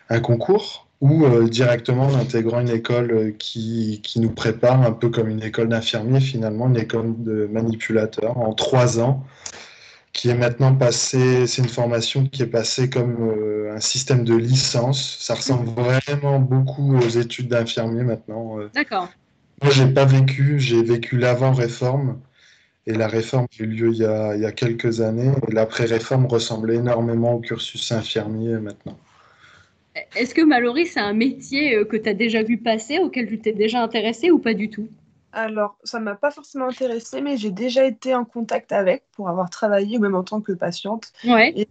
un concours ou directement en intégrant une école qui nous prépare un peu comme une école d'infirmier, finalement, une école de manipulateur en 3 ans, qui est maintenant passée, c'est une formation qui est passée comme un système de licence. Ça ressemble vraiment beaucoup aux études d'infirmier maintenant. D'accord. Moi, j'ai vécu l'avant-réforme, et la réforme qui a eu lieu il y a quelques années, et l'après-réforme ressemblait énormément au cursus infirmier maintenant. Est-ce que Mallory, c'est un métier que tu as déjà vu passer, auquel tu t'es déjà intéressée ou pas du tout? Alors, ça ne m'a pas forcément intéressée, mais j'ai déjà été en contact avec pour avoir travaillé, même en tant que patiente. Ouais. Et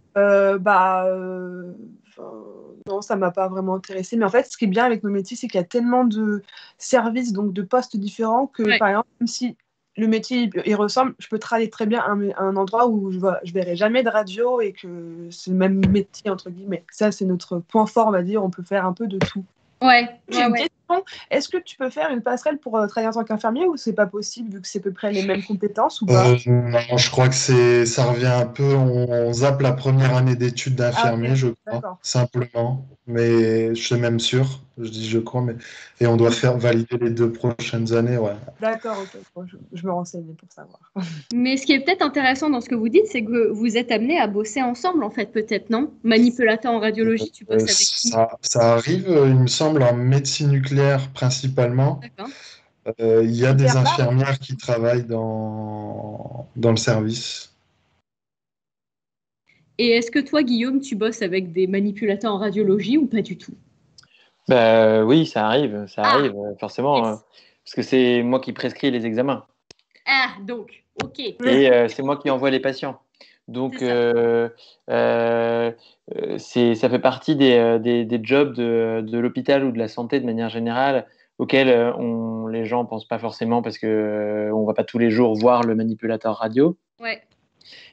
non, ça ne m'a pas vraiment intéressée. Mais en fait, ce qui est bien avec nos métiers, c'est qu'il y a tellement de services, donc de postes différents, que par exemple, même si le métier il ressemble, je peux travailler très bien à un endroit où je ne verrai jamais de radio et que c'est le même métier, entre guillemets. Ça, c'est notre point fort, on va dire. On peut faire un peu de tout. Ouais. J'ai une question Est-ce que tu peux faire une passerelle pour travailler en tant qu'infirmier ou c'est pas possible vu que c'est à peu près les mêmes compétences ou pas? Non, je crois que ça revient un peu, on zappe la première année d'études Ah, d'infirmier, ok, je crois, d'accord. simplement. Mais je suis même sûr, je dis je crois, mais et on doit faire valider les 2 prochaines années, ouais. D'accord, ok. Bon, je me renseigne pour savoir. Mais ce qui est peut-être intéressant dans ce que vous dites, c'est que vous êtes amenés à bosser ensemble, en fait, peut-être, non? Manipulateur en radiologie, tu bosses avec qui? Ça arrive, il me semble, en médecine nucléaire principalement. D'accord. Il y a des Hyper large. infirmières qui travaillent dans le service. Et est-ce que toi, Guillaume, tu bosses avec des manipulateurs en radiologie ou pas du tout? Bah, oui, ça arrive, Ah, forcément, yes. parce que c'est moi qui prescris les examens Ah, donc, ok, et c'est moi qui envoie les patients. Donc, c'est ça. ça fait partie des jobs de l'hôpital ou de la santé de manière générale auxquels les gens ne pensent pas forcément parce qu'on on ne va pas tous les jours voir le manipulateur radio, Ouais,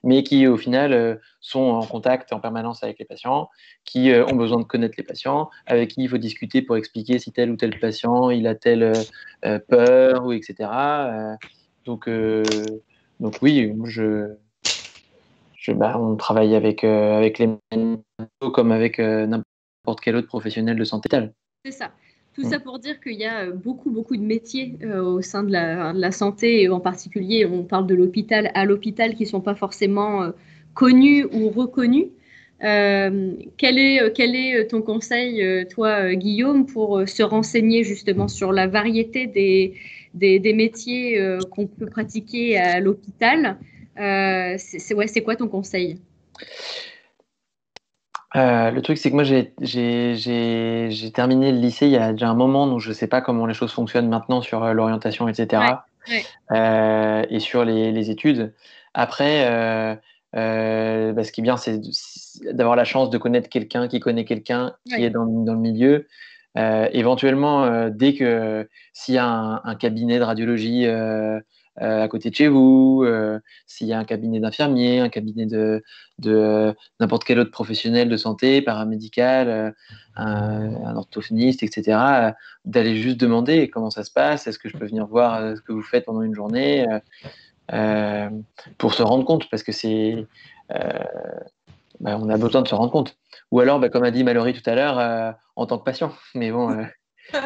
mais qui au final sont en contact en permanence avec les patients, qui ont besoin de connaître les patients, avec qui il faut discuter pour expliquer si tel ou tel patient il a telle peur ou etc. Donc, euh, donc oui, on travaille avec les médicaux comme avec n'importe quel autre professionnel de santé mentale. c'est ça. Tout Mm. ça pour dire qu'il y a beaucoup, beaucoup de métiers au sein de la santé, et en particulier, on parle de l'hôpital à l'hôpital qui ne sont pas forcément connus ou reconnus. Quel est ton conseil, toi, Guillaume, pour se renseigner justement sur la variété des métiers qu'on peut pratiquer à l'hôpital? C'est quoi ton conseil? Le truc, c'est que moi, j'ai terminé le lycée il y a déjà un moment, donc je ne sais pas comment les choses fonctionnent maintenant sur l'orientation, Ouais, etc. ouais, Et sur les études. Après, ce qui est bien, c'est d'avoir la chance de connaître quelqu'un qui connaît quelqu'un qui ouais. est dans le milieu. Éventuellement, dès que s'il y a un cabinet de radiologie à côté de chez vous, s'il y a un cabinet d'infirmier, un cabinet de n'importe quel autre professionnel de santé, paramédical, un orthophoniste, etc., d'aller juste demander comment ça se passe, est-ce que je peux venir voir ce que vous faites pendant une journée, euh, pour se rendre compte, parce que on a besoin de se rendre compte. Ou alors, comme a dit Mallory tout à l'heure, en tant que patient. Mais bon,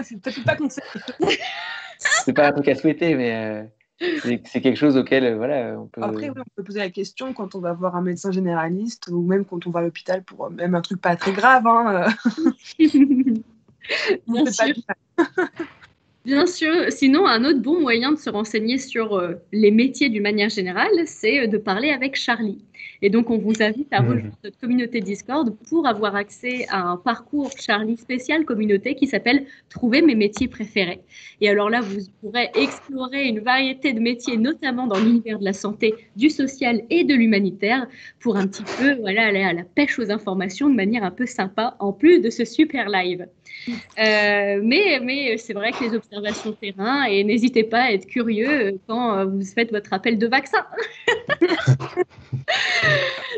C'est peut-être pas conseillé. c'est pas un truc à souhaiter, mais c'est quelque chose auquel, on Après, peut. oui, on peut poser la question quand on va voir un médecin généraliste ou même quand on va à l'hôpital pour même un truc pas très grave. Hein, on Bien fait pas sûr. du Bien sûr, sinon un autre bon moyen de se renseigner sur les métiers d'une manière générale, c'est de parler avec Charlie. Et donc on vous invite à rejoindre notre communauté Discord pour avoir accès à un parcours Charlie spécial communauté qui s'appelle Trouver mes métiers préférés. Et alors là, vous pourrez explorer une variété de métiers, notamment dans l'univers de la santé, du social et de l'humanitaire, pour un petit peu aller à la pêche aux informations de manière un peu sympa, en plus de ce super live. Mais c'est vrai que les observations terrain, et n'hésitez pas à être curieux quand vous faites votre appel de vaccin.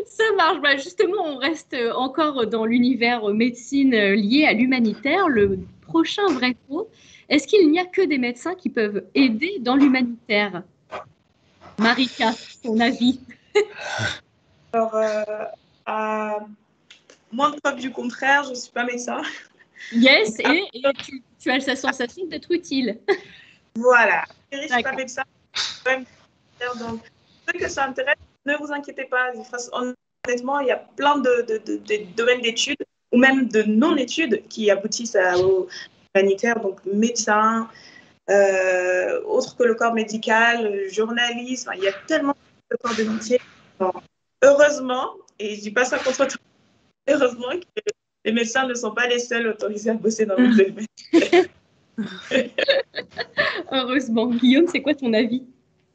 Ça marche. Bah, justement, on reste encore dans l'univers médecine lié à l'humanitaire. Le prochain vrai faux, est-ce qu'il n'y a que des médecins qui peuvent aider dans l'humanitaire? Marika, ton avis? Alors, à moins de preuve du contraire, je ne suis pas médecin. Yes, et tu as cette sensation d'être utile. Voilà. Je ne suis pas D'accord. médecin. Donc, ceux que ça intéresse, ne vous inquiétez pas. Honnêtement, il y a plein de domaines d'études ou même de non-études qui aboutissent au humanitaire, donc médecin, autre que le corps médical, journaliste. Enfin, il y a tellement de corps de métier. Bon, heureusement, et je dis pas ça contre toi, heureusement que les médecins ne sont pas les seuls autorisés à bosser dans le domaine. Heureusement. Guillaume, c'est quoi ton avis?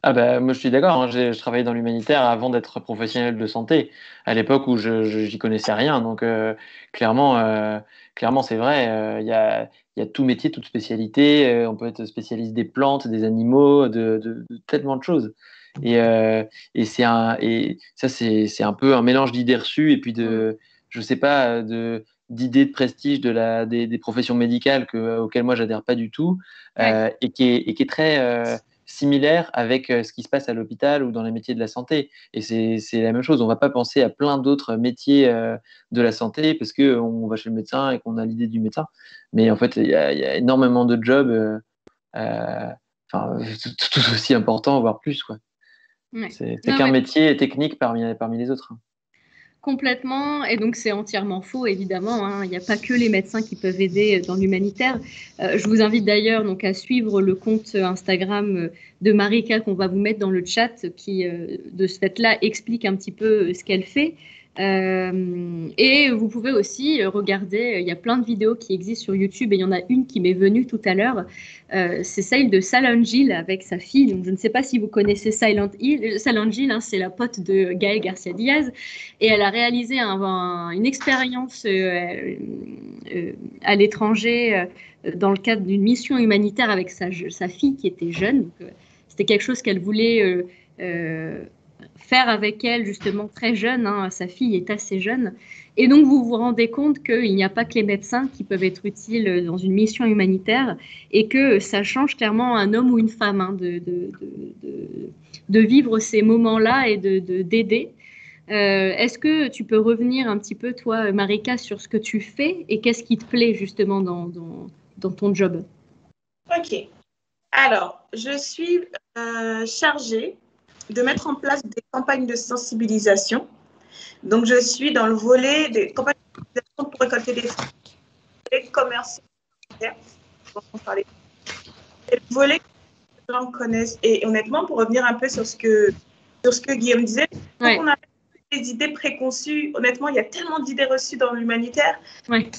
Ah moi je suis d'accord, hein, je travaillais dans l'humanitaire avant d'être professionnel de santé, à l'époque où j'y connaissais rien. Donc clairement c'est vrai, il y a tout métier, toute spécialité, on peut être spécialiste des plantes, des animaux, de tellement de choses. Et ça c'est un peu un mélange d'idées reçues et puis je sais pas, d'idées de prestige des professions médicales auxquelles moi j'adhère pas du tout, et qui est très similaire avec ce qui se passe à l'hôpital ou dans les métiers de la santé. Et c'est la même chose. On va pas penser à plein d'autres métiers de la santé parce que on va chez le médecin et qu'on a l'idée du médecin. Mais en fait, il y a énormément de jobs, tout aussi importants, voire plus, quoi. Ouais. C'est qu'un métier technique parmi les autres. Complètement, et donc c'est entièrement faux, évidemment. Hein. Il n'y a pas que les médecins qui peuvent aider dans l'humanitaire. Je vous invite d'ailleurs donc à suivre le compte Instagram de Marika qu'on va vous mettre dans le chat, qui de ce fait-là explique un petit peu ce qu'elle fait. Et vous pouvez aussi regarder, il y a plein de vidéos qui existent sur YouTube, et il y en a une qui m'est venue tout à l'heure, c'est celle de Silent Hill avec sa fille. Donc, je ne sais pas si vous connaissez Silent Hill. Silent Hill, hein, c'est la pote de Gaël Garcia Diaz, et elle a réalisé une expérience à l'étranger dans le cadre d'une mission humanitaire avec sa fille qui était jeune. Donc, c'était quelque chose qu'elle voulait faire avec elle, justement, très jeune. Hein, sa fille est assez jeune. Et donc, vous vous rendez compte qu'il n'y a pas que les médecins qui peuvent être utiles dans une mission humanitaire, et que ça change clairement un homme ou une femme, hein, de vivre ces moments-là et d'aider. Est-ce que tu peux revenir un petit peu, toi, Marika, sur ce que tu fais et qu'est-ce qui te plaît justement dans ton job? Ok. Alors, je suis chargée de mettre en place des campagnes de sensibilisation. Donc, je suis dans le volet des campagnes de sensibilisation pour récolter des fonds, les commerciaux. C'est le volet que les gens connaissent. Et honnêtement, pour revenir un peu sur ce que Guillaume disait, quand on a des idées préconçues, honnêtement, il y a tellement d'idées reçues dans l'humanitaire.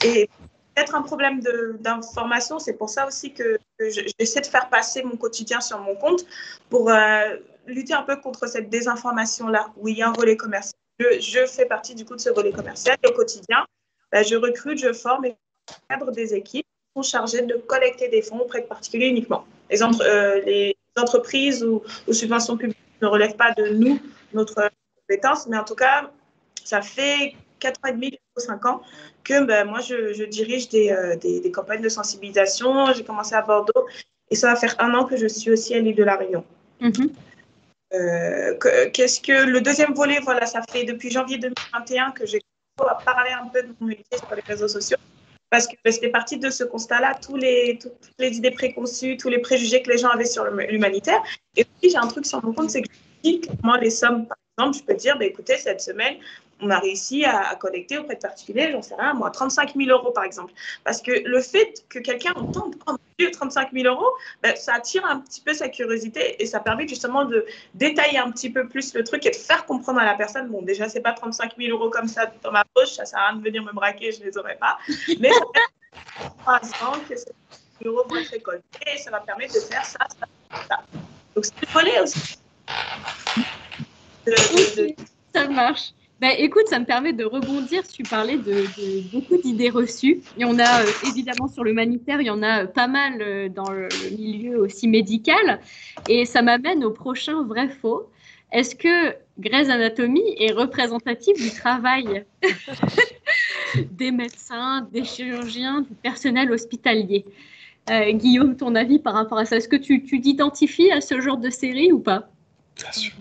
Et peut-être un problème d'information, c'est pour ça aussi que j'essaie de faire passer mon quotidien sur mon compte pour lutter un peu contre cette désinformation-là, où il y a un volet commercial. Je fais partie du coup de ce volet commercial. Et au quotidien, je recrute, je forme et je cadre des équipes qui sont chargées de collecter des fonds auprès de particuliers uniquement. Les entreprises ou subventions publiques ne relèvent pas de nous, notre compétence, mais en tout cas, ça fait 4 ans et demi, 5 ans que moi, je dirige des campagnes de sensibilisation. J'ai commencé à Bordeaux et ça va faire 1 an que je suis aussi à l'île de la Réunion. Qu'est-ce que le deuxième volet, voilà, ça fait depuis janvier 2021 que j'ai commencé à parler un peu de mon métier sur les réseaux sociaux, parce que c'était parti de ce constat-là, toutes les idées préconçues, tous les préjugés que les gens avaient sur l'humanitaire. Et puis, j'ai un truc sur mon compte, c'est que je dis comment les sommes, par exemple, je peux dire, écoutez, cette semaine, on a réussi à collecter auprès de particuliers, j'en sais rien, moi, 35 000 euros, par exemple. Parce que le fait que quelqu'un entende, oh mon Dieu, 35 000 euros, ça attire un petit peu sa curiosité et ça permet justement de détailler un petit peu plus le truc et de faire comprendre à la personne, bon, déjà, c'est pas 35 000 euros comme ça dans ma poche, ça sert à rien de venir me braquer, je les aurais pas. Mais ça fait 3 ans que ces 000 euros vont être récoltés et ça va permettre de faire ça. Donc, c'est le volet aussi. Ça marche. Écoute, ça me permet de rebondir. Tu parlais de beaucoup d'idées reçues. Il y en a évidemment sur l'humanitaire, il y en a pas mal dans le milieu aussi médical. Et ça m'amène au prochain vrai-faux. Est-ce que Grey's Anatomy est représentatif du travail des médecins, des chirurgiens, du personnel hospitalier? Guillaume, ton avis par rapport à ça? Est-ce que tu t'identifies à ce genre de série ou pas? Bien sûr.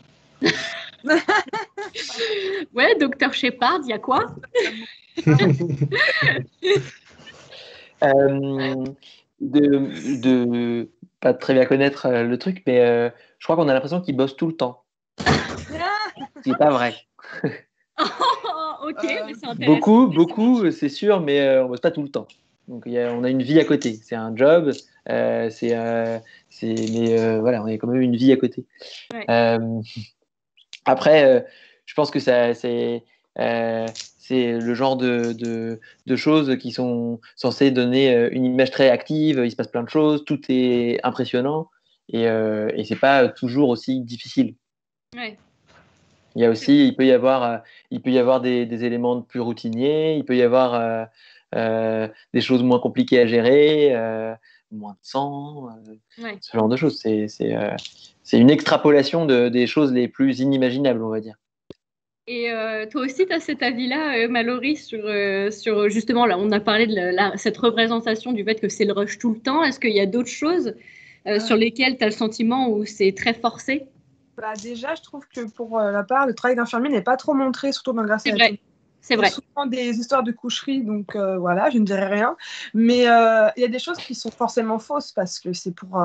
Ouais, Docteur Shepard, il y a quoi? De pas très bien connaître le truc, mais je crois qu'on a l'impression qu'ils bossent tout le temps. Ce qui n'est pas vrai. Ok, mais c'est intéressant. Beaucoup, c'est sûr, mais on bosse pas tout le temps. Donc on a une vie à côté. C'est un job, mais voilà, on a quand même une vie à côté. Ouais. Après, je pense que c'est le genre de choses qui sont censées donner une image très active. Il se passe plein de choses, tout est impressionnant et c'est pas toujours aussi difficile. Ouais. Il peut y avoir des éléments plus routiniers, il peut y avoir des choses moins compliquées à gérer, moins de sang, ce genre de choses. C'est une extrapolation des choses les plus inimaginables, on va dire. Et toi aussi, tu as cet avis-là, Mallory, sur justement, là, on a parlé de cette représentation du fait que c'est le rush tout le temps. Est-ce qu'il y a d'autres choses sur lesquelles tu as le sentiment où c'est très forcé? Bah, déjà, je trouve que pour la part, le travail d'infirmier n'est pas trop montré, surtout dans Grâce à C'est la vrai. C'est vrai. souvent des histoires de coucherie, donc voilà, je ne dirais rien. Mais il y a des choses qui sont forcément fausses parce que c'est pour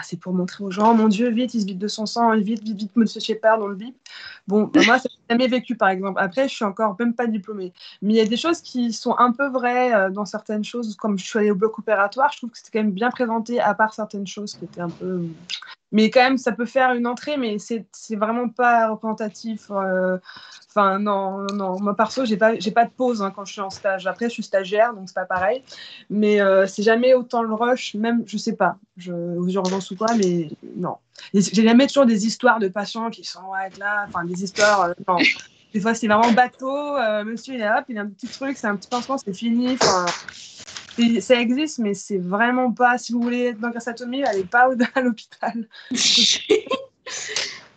c'est pour montrer aux gens, mon Dieu, vite, il se vide de son sang, vite, vite, vite, Monsieur Shepard, on le bip. Bon, bah, moi, ça n'a jamais vécu, par exemple. Après, je suis encore même pas diplômée. Mais il y a des choses qui sont un peu vraies dans certaines choses, comme je suis allée au bloc opératoire, je trouve que c'était quand même bien présenté, à part certaines choses qui étaient un peu. Mais quand même, ça peut faire une entrée, mais c'est vraiment pas représentatif. Enfin, non. Moi, perso, j'ai pas de pause quand je suis en stage. Après, je suis stagiaire, donc c'est pas pareil. Mais c'est jamais autant le rush, même, je sais pas, aux urgences ou quoi, mais non. J'ai jamais toujours des histoires de patients qui sont là, enfin, des histoires, non. Des fois, c'est vraiment bateau. Monsieur, il est là, puis il a un petit truc, c'est un petit pansement, c'est fini. Enfin, ça existe, mais c'est vraiment pas. Si vous voulez être dans Grey's Anatomy, allez pas à l'hôpital.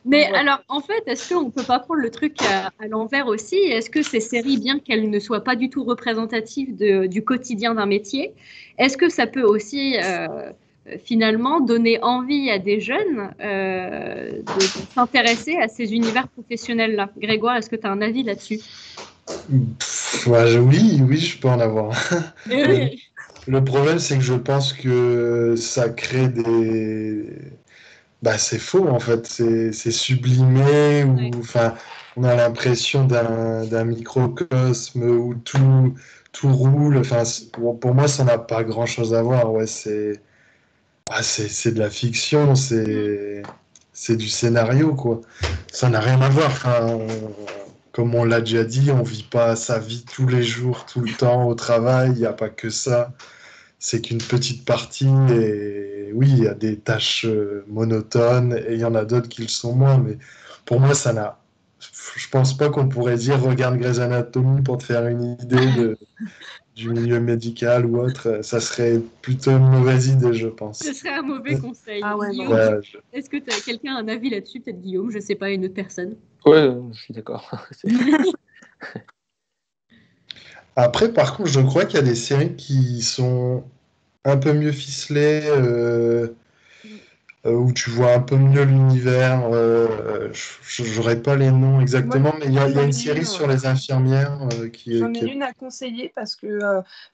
Mais alors, en fait, est-ce qu'on ne peut pas prendre le truc à l'envers aussi? Est-ce que ces séries, bien qu'elles ne soient pas du tout représentatives du quotidien d'un métier, est-ce que ça peut aussi finalement donner envie à des jeunes de s'intéresser à ces univers professionnels-là? Grégoire, est-ce que tu as un avis là-dessus? Oui, je peux en avoir. Le problème, c'est que je pense que ça crée des... Bah, c'est faux, en fait. C'est sublimé, ou enfin, on a l'impression d'un microcosme où tout roule. Enfin, pour moi, ça n'a pas grand-chose à voir. Ouais, c'est de la fiction, c'est du scénario, quoi. Ça n'a rien à voir. Enfin, comme on l'a déjà dit, on vit pas sa vie tous les jours, tout le temps au travail. Il n'y a pas que ça. C'est qu'une petite partie. Et oui, il y a des tâches monotones et il y en a d'autres qui le sont moins. Mais pour moi, ça n'a. Je pense pas qu'on pourrait dire regarde Grey's Anatomy pour te faire une idée du milieu médical ou autre. Ça serait plutôt une mauvaise idée, je pense. Ce serait un mauvais conseil. Ah ouais, Guillaume, Ouais, est-ce que quelqu'un a un avis là-dessus? Peut-être Guillaume, je ne sais pas, une autre personne. Ouais, je suis d'accord. Après, par contre, je crois qu'il y a des séries qui sont un peu mieux ficelées, où tu vois un peu mieux l'univers. J'aurais pas les noms exactement, mais il y a une série sur les infirmières J'en ai une à conseiller parce que,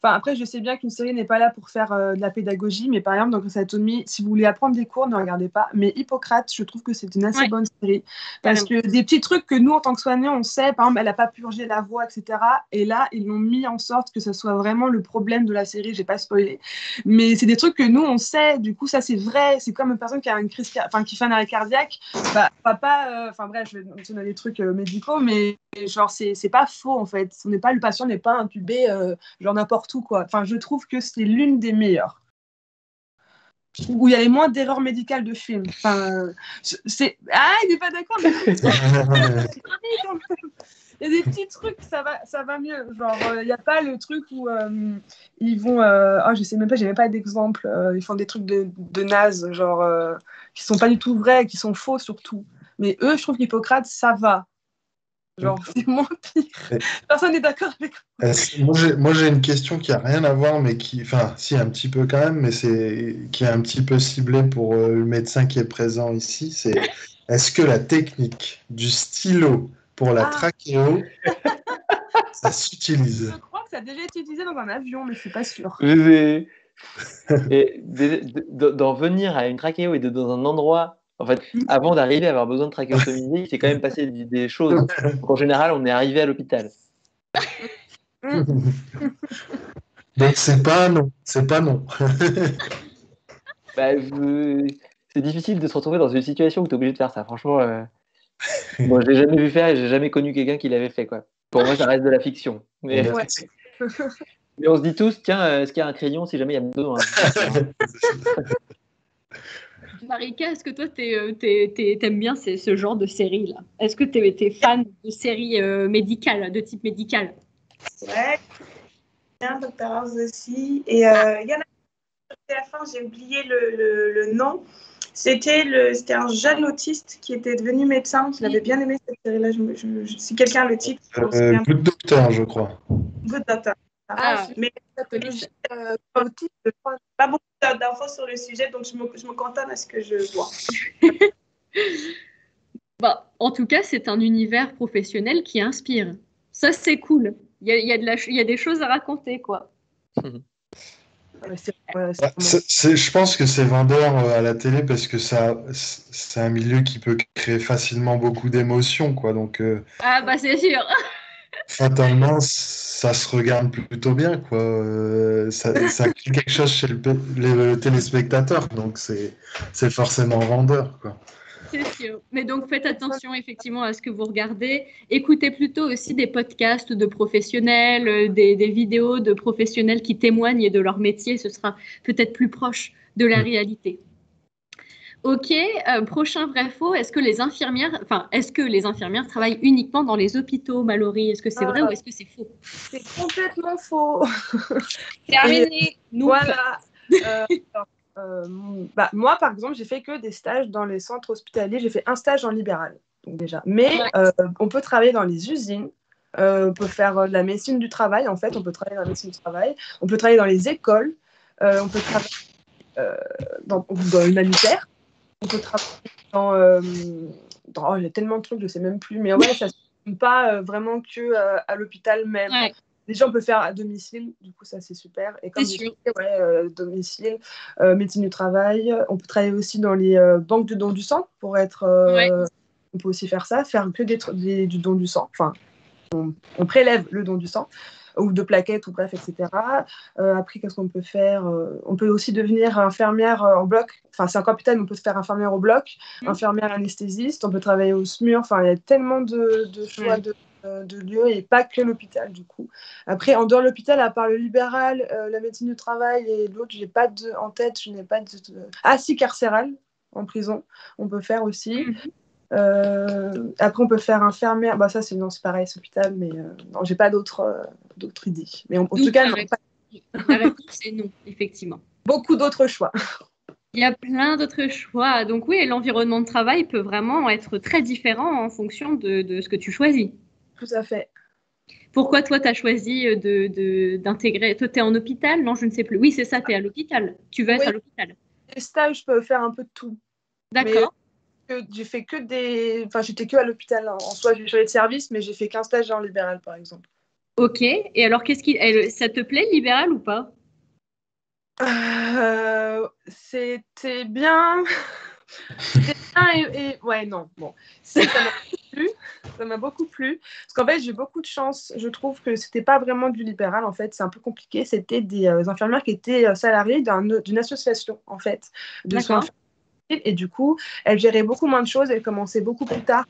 après, je sais bien qu'une série n'est pas là pour faire de la pédagogie, mais par exemple, dans Grey's Anatomy, si vous voulez apprendre des cours, ne regardez pas. Mais Hippocrate, je trouve que c'est une assez bonne série parce que des petits trucs que nous, en tant que soignants, on sait, par exemple, elle n'a pas purgé la voix, etc. Et là, ils l'ont mis en sorte que ce soit vraiment le problème de la série. J'ai pas spoilé, mais c'est des trucs que nous, on sait. Du coup, ça, c'est vrai. C'est comme une personne qui a une crise, qui fait un arrêt cardiaque. Bah, bref, je vais mentionner des trucs médicaux, mais genre, c'est pas faux, en fait. Le patient n'est pas intubé genre n'importe où, quoi. Enfin, je trouve que c'est l'une des meilleures. Où il y a les moins d'erreurs médicales de film. Enfin, il n'est pas d'accord, mais il y a des petits trucs, ça va mieux. Genre, il n'y a pas le truc où ils vont... je sais même pas, j'ai même pas d'exemple. Ils font des trucs de naze, genre, qui sont pas du tout vrais, qui sont faux surtout. Mais eux, je trouve qu'Hippocrate, ça va. Genre, c'est moins pire. Personne n'est d'accord avec moi. Moi, j'ai une question qui a rien à voir, mais enfin, si, un petit peu quand même, mais qui est un petit peu ciblée pour le médecin qui est présent ici. C'est est-ce que la technique du stylo pour la trachéo, ça s'utilise? Je crois que ça a déjà été utilisé dans un avion, mais je suis pas sûre. Et d'en venir à une trachéo et dans un endroit, en fait, avant d'arriver à avoir besoin de trachéotomiser, il s'est quand même passé des choses. Donc, en général, on est arrivé à l'hôpital. Donc c'est pas non. C'est difficile de se retrouver dans une situation où tu es obligé de faire ça. Franchement, moi, je l'ai jamais vu faire et j'ai jamais connu quelqu'un qui l'avait fait, quoi. Pour moi, ça reste de la fiction. Mais on se dit tous, tiens, est-ce qu'il y a un crayon si jamais il y a besoin? Marika, est-ce que toi, t'aimes bien ce genre de série-là? Est-ce que t'es fan de séries médicales, de type médical? Ouais, bien, Dr House aussi. Et il y en a sur TF1, j'ai oublié le nom. C'était un jeune autiste qui était devenu médecin. Je l'avais bien aimé cette série-là. Si quelqu'un le titre, je me souviens. Good Doctor, je crois. Good Doctor. Ah, Mais Pathologie autiste, je crois, pas beaucoup d'infos sur le sujet, donc je me cantonne à ce que je vois. bah, en tout cas, c'est un univers professionnel qui inspire. Ça, c'est cool. Il y a des choses à raconter, quoi. Je pense que c'est vendeur à la télé parce que c'est un milieu qui peut créer facilement beaucoup d'émotions, quoi. Donc, Ah, bah, c'est sûr. fatalement, ça se regarde plutôt bien, quoi. Ça crée quelque chose chez le téléspectateur, donc c'est forcément vendeur, quoi. C'est sûr. Mais donc, faites attention effectivement à ce que vous regardez. Écoutez plutôt aussi des podcasts de professionnels, des vidéos de professionnels qui témoignent de leur métier. Ce sera peut-être plus proche de la réalité. Ok, prochain vrai-faux. Est-ce que les infirmières travaillent uniquement dans les hôpitaux, Mallory? Est-ce que c'est vrai ou est-ce que c'est faux? C'est complètement faux. Terminé. Voilà. Moi, par exemple, j'ai fait que des stages dans les centres hospitaliers. J'ai fait un stage en libéral, donc déjà. Mais on peut travailler dans les usines. On peut faire de la médecine du travail, en fait. On peut travailler dans la médecine du travail. On peut travailler dans les écoles. On peut travailler dans l'humanitaire. On peut travailler dans il y a tellement de trucs, je ne sais même plus. Mais ouais, ça ne se fait pas vraiment que à l'hôpital même. Ouais. Déjà, on peut faire à domicile, du coup, ça c'est super. Et comme domicile, médecine du travail. On peut travailler aussi dans les banques de dons du sang pour être. On peut aussi faire ça, faire que du don du sang. Enfin, on prélève le don du sang ou de plaquettes ou bref, etc. Après, qu'est-ce qu'on peut faire? On peut aussi devenir infirmière en bloc. Enfin, c'est encore plus tard, mais on peut se faire infirmière au bloc, infirmière anesthésiste. On peut travailler au SMUR. Enfin, il y a tellement de choix de lieux et pas que l'hôpital du coup. Après, en dehors de l'hôpital, à part le libéral, la médecine du travail et l'autre, j'ai pas en tête, je n'ai pas de... Ah si, carcéral, en prison, on peut faire aussi. Après, on peut faire infirmière. Bah, ça, c'est pareil, c'est l'hôpital, mais non, j'ai pas d'autres idées. Mais en tout cas, non, la réponse est non, effectivement. Beaucoup d'autres choix. Il y a plein d'autres choix. Donc oui, l'environnement de travail peut vraiment être très différent en fonction de ce que tu choisis. Tout à fait. Pourquoi toi, tu as choisi d'intégrer... Toi, tu es en hôpital? Non, je ne sais plus. Oui, c'est ça, tu es à l'hôpital. Tu veux être à l'hôpital. Les stages, je peux faire un peu de tout. D'accord. J'ai fait que des... Enfin, j'étais que à l'hôpital. En soi, j'ai changé de service, mais j'ai fait qu'un stage en libéral, par exemple. Ok. Et alors, ça te plaît, le libéral ou pas? C'était bien. C'était bien ouais, non. Bon. Ça m'a beaucoup plu. Parce qu'en fait, j'ai beaucoup de chance. Je trouve que c'était pas vraiment du libéral, en fait. C'est un peu compliqué. C'était des infirmières qui étaient salariées d'une association, en fait, de soins infirmiers. Et du coup, elles géraient beaucoup moins de choses. Elles commençaient beaucoup plus tard.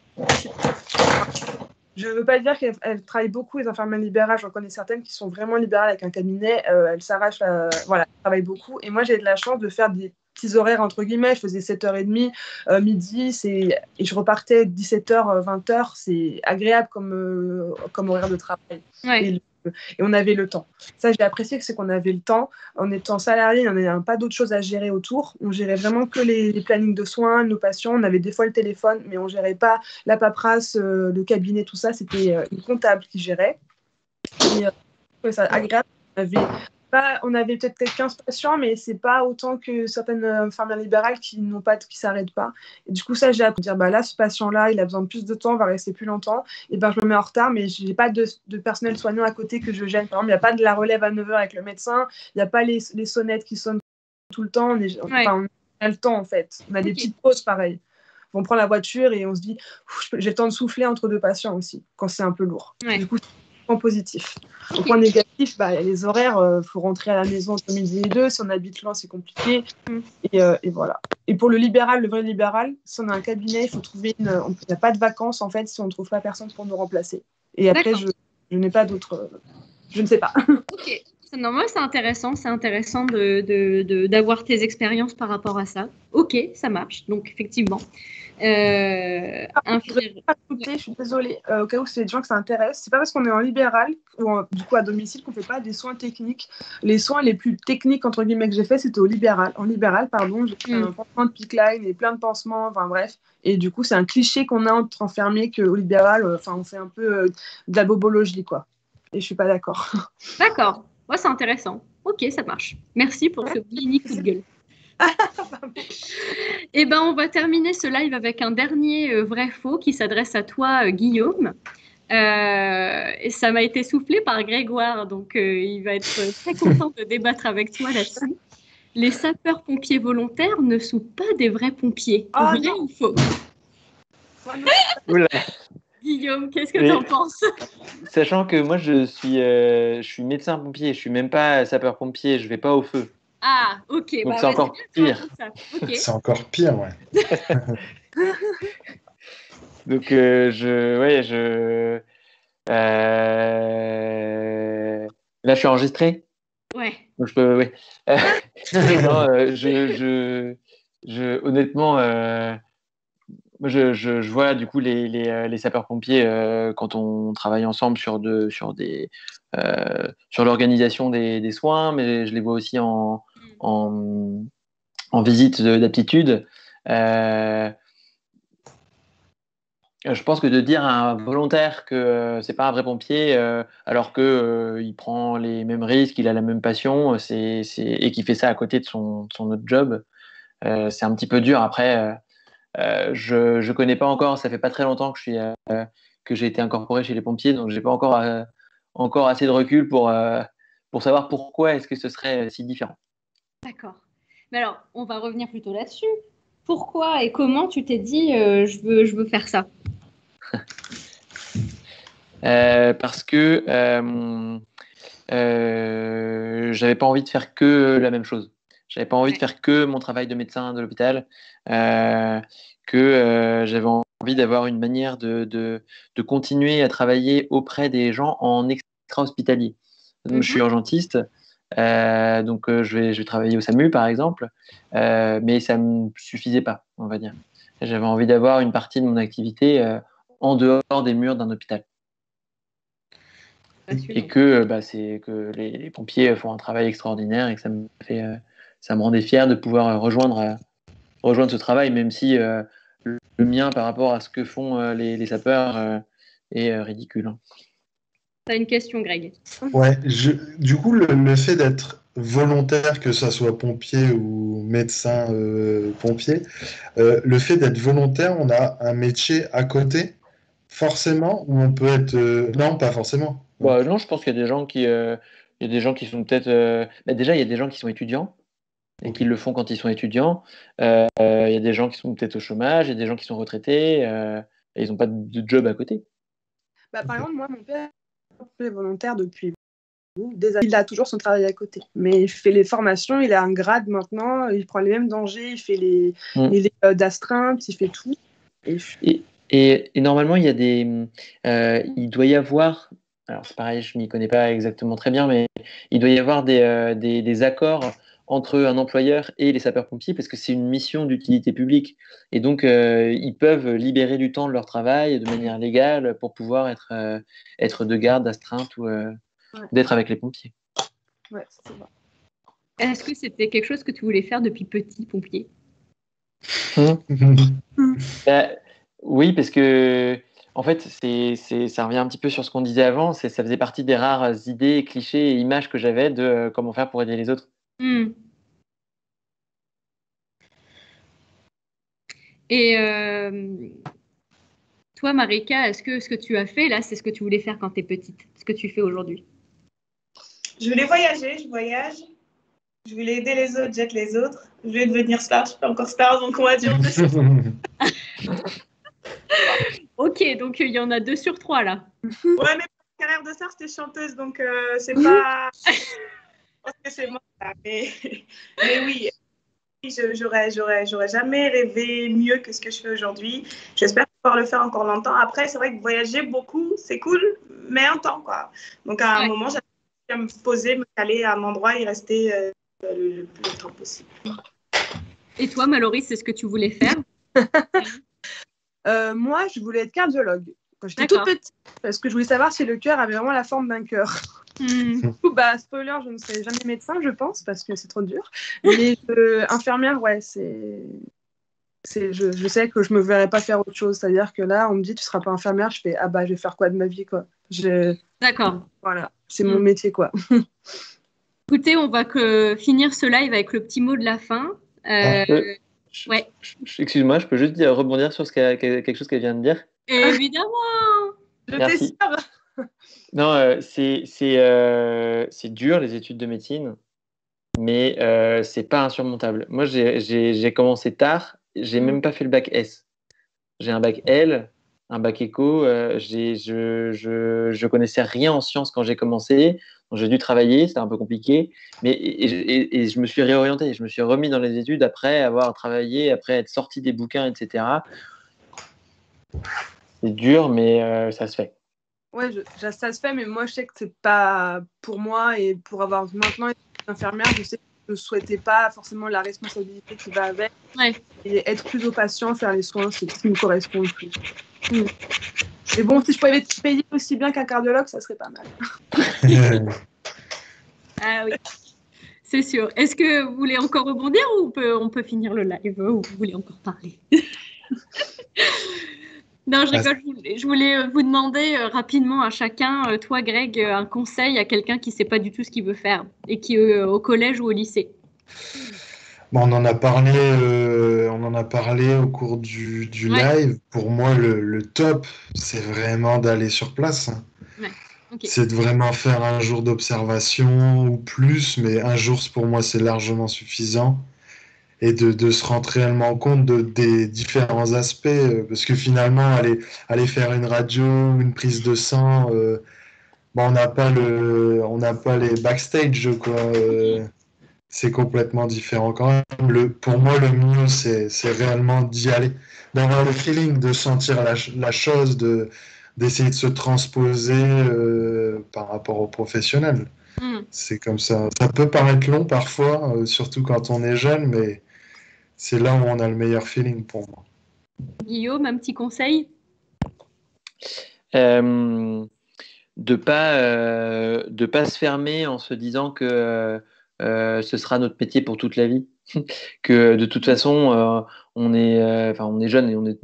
Je ne veux pas dire qu'elles travaillent beaucoup, les infirmières libérales. J'en connais certaines qui sont vraiment libérales avec un cabinet. Elles s'arrachent, voilà, elles travaillent beaucoup. Et moi, j'ai de la chance de faire des petits horaires, entre guillemets. Je faisais 7h30, midi, et je repartais 17h, 20h. C'est agréable comme horaire de travail. Ouais. Et on avait le temps. Ça, j'ai apprécié que c'est qu'on avait le temps. En étant salarié, on n'avait pas d'autres choses à gérer autour. On gérait vraiment que les plannings de soins, nos patients. On avait des fois le téléphone, mais on ne gérait pas la paperasse, le cabinet, tout ça. C'était une comptable qui gérait. Et ça agréable. On avait peut-être 15 patients, mais c'est pas autant que certaines infirmières libérales qui s'arrêtent pas. Et du coup, ça, j'ai appris à dire, là, ce patient-là, il a besoin de plus de temps, va rester plus longtemps. Et je me mets en retard, mais j'ai pas de personnel soignant à côté que je gêne. Par exemple, il n'y a pas de la relève à 9h avec le médecin, il n'y a pas les sonnettes qui sonnent tout le temps. On a le temps, en fait. On a des petites pauses, pareil. On prend la voiture et on se dit, j'ai le temps de souffler entre deux patients aussi, quand c'est un peu lourd. Du coup, point positif. Au point négatif, les horaires, faut rentrer à la maison entre midi et 2. Si on habite loin, c'est compliqué. Et voilà. Et pour le vrai libéral, si on a un cabinet, il faut trouver il n'y a pas de vacances, en fait, si on ne trouve pas personne pour nous remplacer. Et après, je n'ai pas d'autres... Je ne sais pas. Ok, Non, moi, c'est intéressant d'avoir tes expériences par rapport à ça. Ok, ça marche. Donc, effectivement. Je voudrais pas couper, je suis désolée, au cas où c'est des gens que ça intéresse. C'est pas parce qu'on est en libéral ou du coup à domicile qu'on fait pas des soins techniques. Les soins les plus techniques entre guillemets que j'ai fait, c'était au libéral. En libéral, pardon, j'ai fait un pansement de pick-line et plein de pansements, enfin bref. Et du coup, c'est un cliché qu'on a entre infirmiers qu'au libéral, on fait un peu de la bobologie, quoi. Et je suis pas d'accord. D'accord. Ouais, c'est intéressant. Ok, ça marche. Merci pour ce mini coup de gueule. Eh ben, on va terminer ce live avec un dernier vrai-faux qui s'adresse à toi, Guillaume. Et ça m'a été soufflé par Grégoire, donc il va être très content de débattre avec toi là-dessus. Les sapeurs-pompiers volontaires ne sont pas des vrais pompiers. Vrai ou faux? Oula. Guillaume, qu'est-ce que tu en penses? Sachant que moi, je suis médecin-pompier, je suis même pas sapeur-pompier, je vais pas au feu. Ah, ok. Donc c'est encore pire. Okay. C'est encore pire, ouais. Donc là, je suis enregistré. Ouais. Donc je peux, ouais. Non, honnêtement, moi, je vois du coup les sapeurs-pompiers quand on travaille ensemble sur l'organisation des soins, mais je les vois aussi en visite d'aptitude. Je pense que de dire à un volontaire que c'est pas un vrai pompier, alors que il prend les mêmes risques, il a la même passion, et qu'il fait ça à côté de son autre job, c'est un petit peu dur. Après, je connais pas encore, ça fait pas très longtemps que j'ai été incorporé chez les pompiers, donc j'ai pas encore assez de recul pour savoir pourquoi est-ce que ce serait si différent. D'accord. Mais alors, on va revenir plutôt là-dessus. Pourquoi et comment tu t'es dit je veux faire ça? Parce que j'avais pas envie de faire que la même chose. J'avais pas envie de faire que mon travail de médecin de l'hôpital, j'avais envie d'avoir une manière de continuer à travailler auprès des gens en extra-hospitalier. Donc, je suis urgentiste, je vais travailler au SAMU par exemple, mais ça me suffisait pas, on va dire. J'avais envie d'avoir une partie de mon activité en dehors des murs d'un hôpital. Et que, c'est que les pompiers font un travail extraordinaire et que ça me rendait fier de pouvoir rejoindre ce travail, même si le mien par rapport à ce que font les sapeurs est ridicule. Hein. Tu as une question, Greg? Ouais, du coup, le fait d'être volontaire, que ce soit pompier ou médecin pompier, le fait d'être volontaire, on a un métier à côté, forcément, ou on peut être... Non, pas forcément. Non, je pense qu'il y a des gens qui sont peut-être... déjà, il y a des gens qui sont étudiants et qui le font quand ils sont étudiants. Il y a des gens qui sont peut-être au chômage, il y a des gens qui sont retraités et ils n'ont pas de job à côté. Par exemple, moi, mon père est volontaire depuis des années. Il a toujours son travail à côté. Mais il fait les formations, il a un grade maintenant, il prend les mêmes dangers, il fait les d'astreinte, il fait tout. Et normalement, il y a il doit y avoir, alors c'est pareil, je m'y connais pas exactement très bien, mais il doit y avoir des accords entre un employeur et les sapeurs-pompiers parce que c'est une mission d'utilité publique. Et donc, ils peuvent libérer du temps de leur travail de manière légale pour pouvoir être de garde, d'astreinte ou d'être avec les pompiers. Ouais, c'est vrai. Est-ce que c'était quelque chose que tu voulais faire depuis petit, pompier? Oui, parce que en fait, ça revient un petit peu sur ce qu'on disait avant. Ça faisait partie des rares idées, clichés et images que j'avais de comment faire pour aider les autres. Et toi, Marika, est-ce que ce que tu as fait là, c'est ce que tu voulais faire quand tu es petite? Ce que tu fais aujourd'hui? Je voulais voyager, je voyage. Je voulais aider les autres, j'aide les autres. Je voulais devenir star, je suis pas encore star, donc on va dire. Ok, donc il y en a 2 sur 3 là. Ouais, mais ma carrière de star, c'était chanteuse, donc c'est pas... Je pense que c'est moi, mais oui, j'aurais jamais rêvé mieux que ce que je fais aujourd'hui. J'espère pouvoir le faire encore longtemps. Après, c'est vrai que voyager beaucoup, c'est cool, mais un temps, quoi. Donc, à un moment, j'avais à me poser, me caler à un endroit et rester le plus temps possible. Et toi, Mallory, c'est ce que tu voulais faire? Moi, je voulais être cardiologue quand j'étais toute petite, parce que je voulais savoir si le cœur avait vraiment la forme d'un cœur. Du coup, spoiler, je ne serai jamais médecin, je pense, parce que c'est trop dur. Mais infirmière, ouais, je sais que je me verrais pas faire autre chose. C'est-à-dire que là, on me dit, tu seras pas infirmière. Je fais, je vais faire quoi de ma vie, quoi. D'accord. Voilà, c'est mon métier, quoi. Écoutez, on va finir ce live avec le petit mot de la fin. Ouais. Excuse-moi, je peux juste rebondir sur quelque chose qu'elle vient de dire? Évidemment. Je t'assure. Non, c'est dur, les études de médecine, mais c'est pas insurmontable. Moi, j'ai commencé tard, j'ai même pas fait le bac S. J'ai un bac L, un bac éco. Je connaissais rien en sciences quand j'ai commencé, donc j'ai dû travailler, c'était un peu compliqué, mais et je me suis réorienté, je me suis remis dans les études après avoir travaillé, après être sorti des bouquins, etc. C'est dur, mais ça se fait. Ouais, ça se fait, mais moi, je sais que c'est pas pour moi, et pour avoir maintenant été infirmière, je sais que je ne souhaitais pas forcément la responsabilité qui va avec. Ouais. Et être plus au patient, faire les soins, c'est ce qui me correspond le plus. Mais bon, si je pouvais être payée aussi bien qu'un cardiologue, ça serait pas mal. Ah oui, c'est sûr. Est-ce que vous voulez encore rebondir ou on peut finir le live ou vous voulez encore parler? Non, je rigole. Je voulais vous demander rapidement à chacun, toi Greg, un conseil à quelqu'un qui ne sait pas du tout ce qu'il veut faire et qui est au collège ou au lycée. Bon, on en a parlé au cours du live. Pour moi, le top, c'est vraiment d'aller sur place. Ouais. Okay. C'est de vraiment faire un jour d'observation ou plus, mais un jour, pour moi, c'est largement suffisant. Et de se rendre réellement compte des différents aspects. Parce que finalement, aller faire une radio ou une prise de sang, on n'a pas les backstage, quoi. C'est complètement différent quand même. Pour moi, le mieux, c'est réellement d'y aller, d'avoir le feeling, de sentir la chose, d'essayer de se transposer par rapport aux professionnels. C'est comme ça. Ça peut paraître long parfois, surtout quand on est jeune, mais c'est là où on a le meilleur feeling pour moi. Guillaume, un petit conseil? De pas se fermer en se disant que ce sera notre métier pour toute la vie. Que de toute façon, on est jeune et on est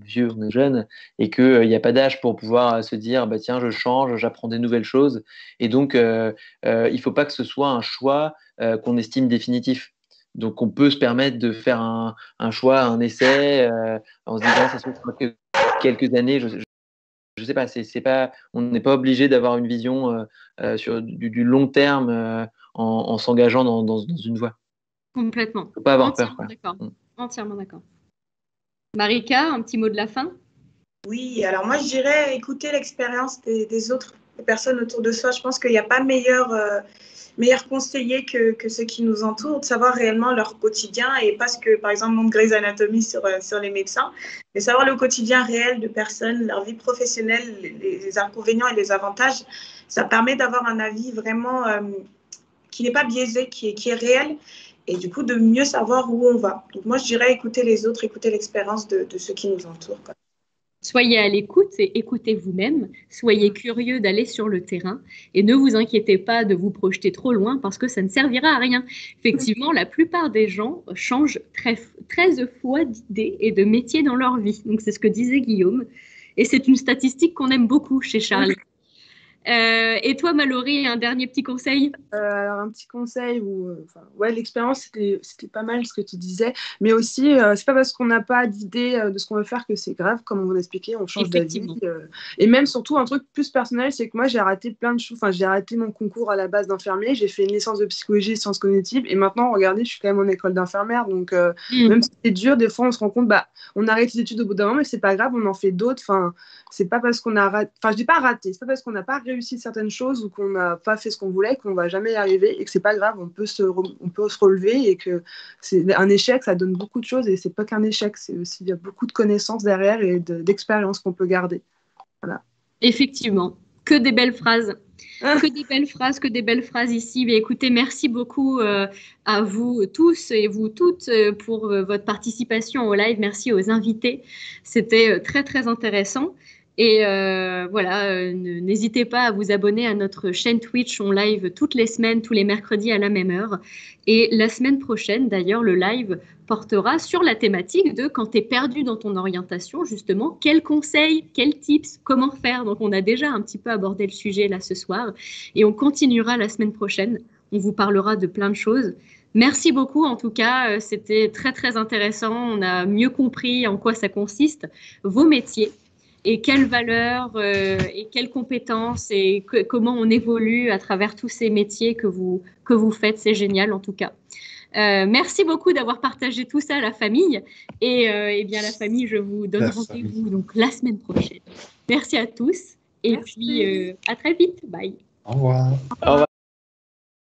vieux, on est jeune, et qu'il n'y a pas d'âge pour pouvoir se dire tiens, je change, j'apprends des nouvelles choses. Et donc, il ne faut pas que ce soit un choix qu'on estime définitif. Donc, on peut se permettre de faire un choix, un essai, en se disant ça se fera que quelques années. Je sais pas, on n'est pas obligé d'avoir une vision sur du long terme en s'engageant dans une voie. Complètement. Faut pas avoir peur. D'accord. Entièrement d'accord. Marika, un petit mot de la fin? Oui, alors moi je dirais écouter l'expérience des autres personnes autour de soi. Je pense qu'il n'y a pas meilleur conseiller que ceux qui nous entourent, de savoir réellement leur quotidien et pas ce que, par exemple, montre Grey's Anatomy sur les médecins, mais savoir le quotidien réel de personnes, leur vie professionnelle, les inconvénients et les avantages. Ça permet d'avoir un avis vraiment qui n'est pas biaisé, qui est réel, et du coup de mieux savoir où on va. Donc moi je dirais écouter les autres, écouter l'expérience de ceux qui nous entourent, quoi. Soyez à l'écoute et écoutez vous-même. Soyez curieux d'aller sur le terrain et ne vous inquiétez pas de vous projeter trop loin parce que ça ne servira à rien. Effectivement, la plupart des gens changent 13 fois d'idées et de métier dans leur vie. Donc, c'est ce que disait Guillaume. Et c'est une statistique qu'on aime beaucoup chez Charlie. Et toi, Mallory, un dernier petit conseil? Alors, un petit conseil, l'expérience, c'était pas mal ce que tu disais, mais aussi, c'est pas parce qu'on n'a pas d'idée de ce qu'on veut faire que c'est grave, comme on vous l'expliquait, on change d'avis. Et même, surtout, un truc plus personnel, c'est que moi, j'ai raté plein de choses. Enfin, j'ai raté mon concours à la base d'infirmier, j'ai fait une licence de psychologie et sciences cognitives, et maintenant, regardez, je suis quand même en école d'infirmière, donc même si c'est dur, des fois, on se rend compte, on arrête les études au bout d'un moment, mais c'est pas grave, on en fait d'autres. Enfin, c'est pas parce qu'on a raté, enfin, je dis pas raté, c'est pas parce qu'on n'a pas réussi certaines choses ou qu'on n'a pas fait ce qu'on voulait qu'on va jamais y arriver et que c'est pas grave, on peut se relever et que c'est un échec, ça donne beaucoup de choses et c'est pas qu'un échec, c'est aussi, il y a beaucoup de connaissances derrière et d'expériences qu'on peut garder. Voilà. Effectivement, que des belles phrases. Que des belles phrases ici. Mais écoutez, merci beaucoup à vous tous et vous toutes pour votre participation au live. Merci aux invités. C'était très, très intéressant. Et voilà, n'hésitez pas à vous abonner à notre chaîne Twitch. On live toutes les semaines, tous les mercredis à la même heure. Et la semaine prochaine, d'ailleurs, le live portera sur la thématique de quand tu es perdu dans ton orientation, justement, quels conseils, quels tips, comment faire. Donc, on a déjà un petit peu abordé le sujet là ce soir et on continuera la semaine prochaine. On vous parlera de plein de choses. Merci beaucoup, en tout cas, c'était très, très intéressant. On a mieux compris en quoi ça consiste, vos métiers. Et quelles valeurs et quelles compétences et comment on évolue à travers tous ces métiers que vous faites. C'est génial en tout cas. Merci beaucoup d'avoir partagé tout ça à la famille. Et bien la famille, je vous donne rendez-vous donc la semaine prochaine. Merci à tous. Et puis à très vite. Bye. Au revoir. Au revoir.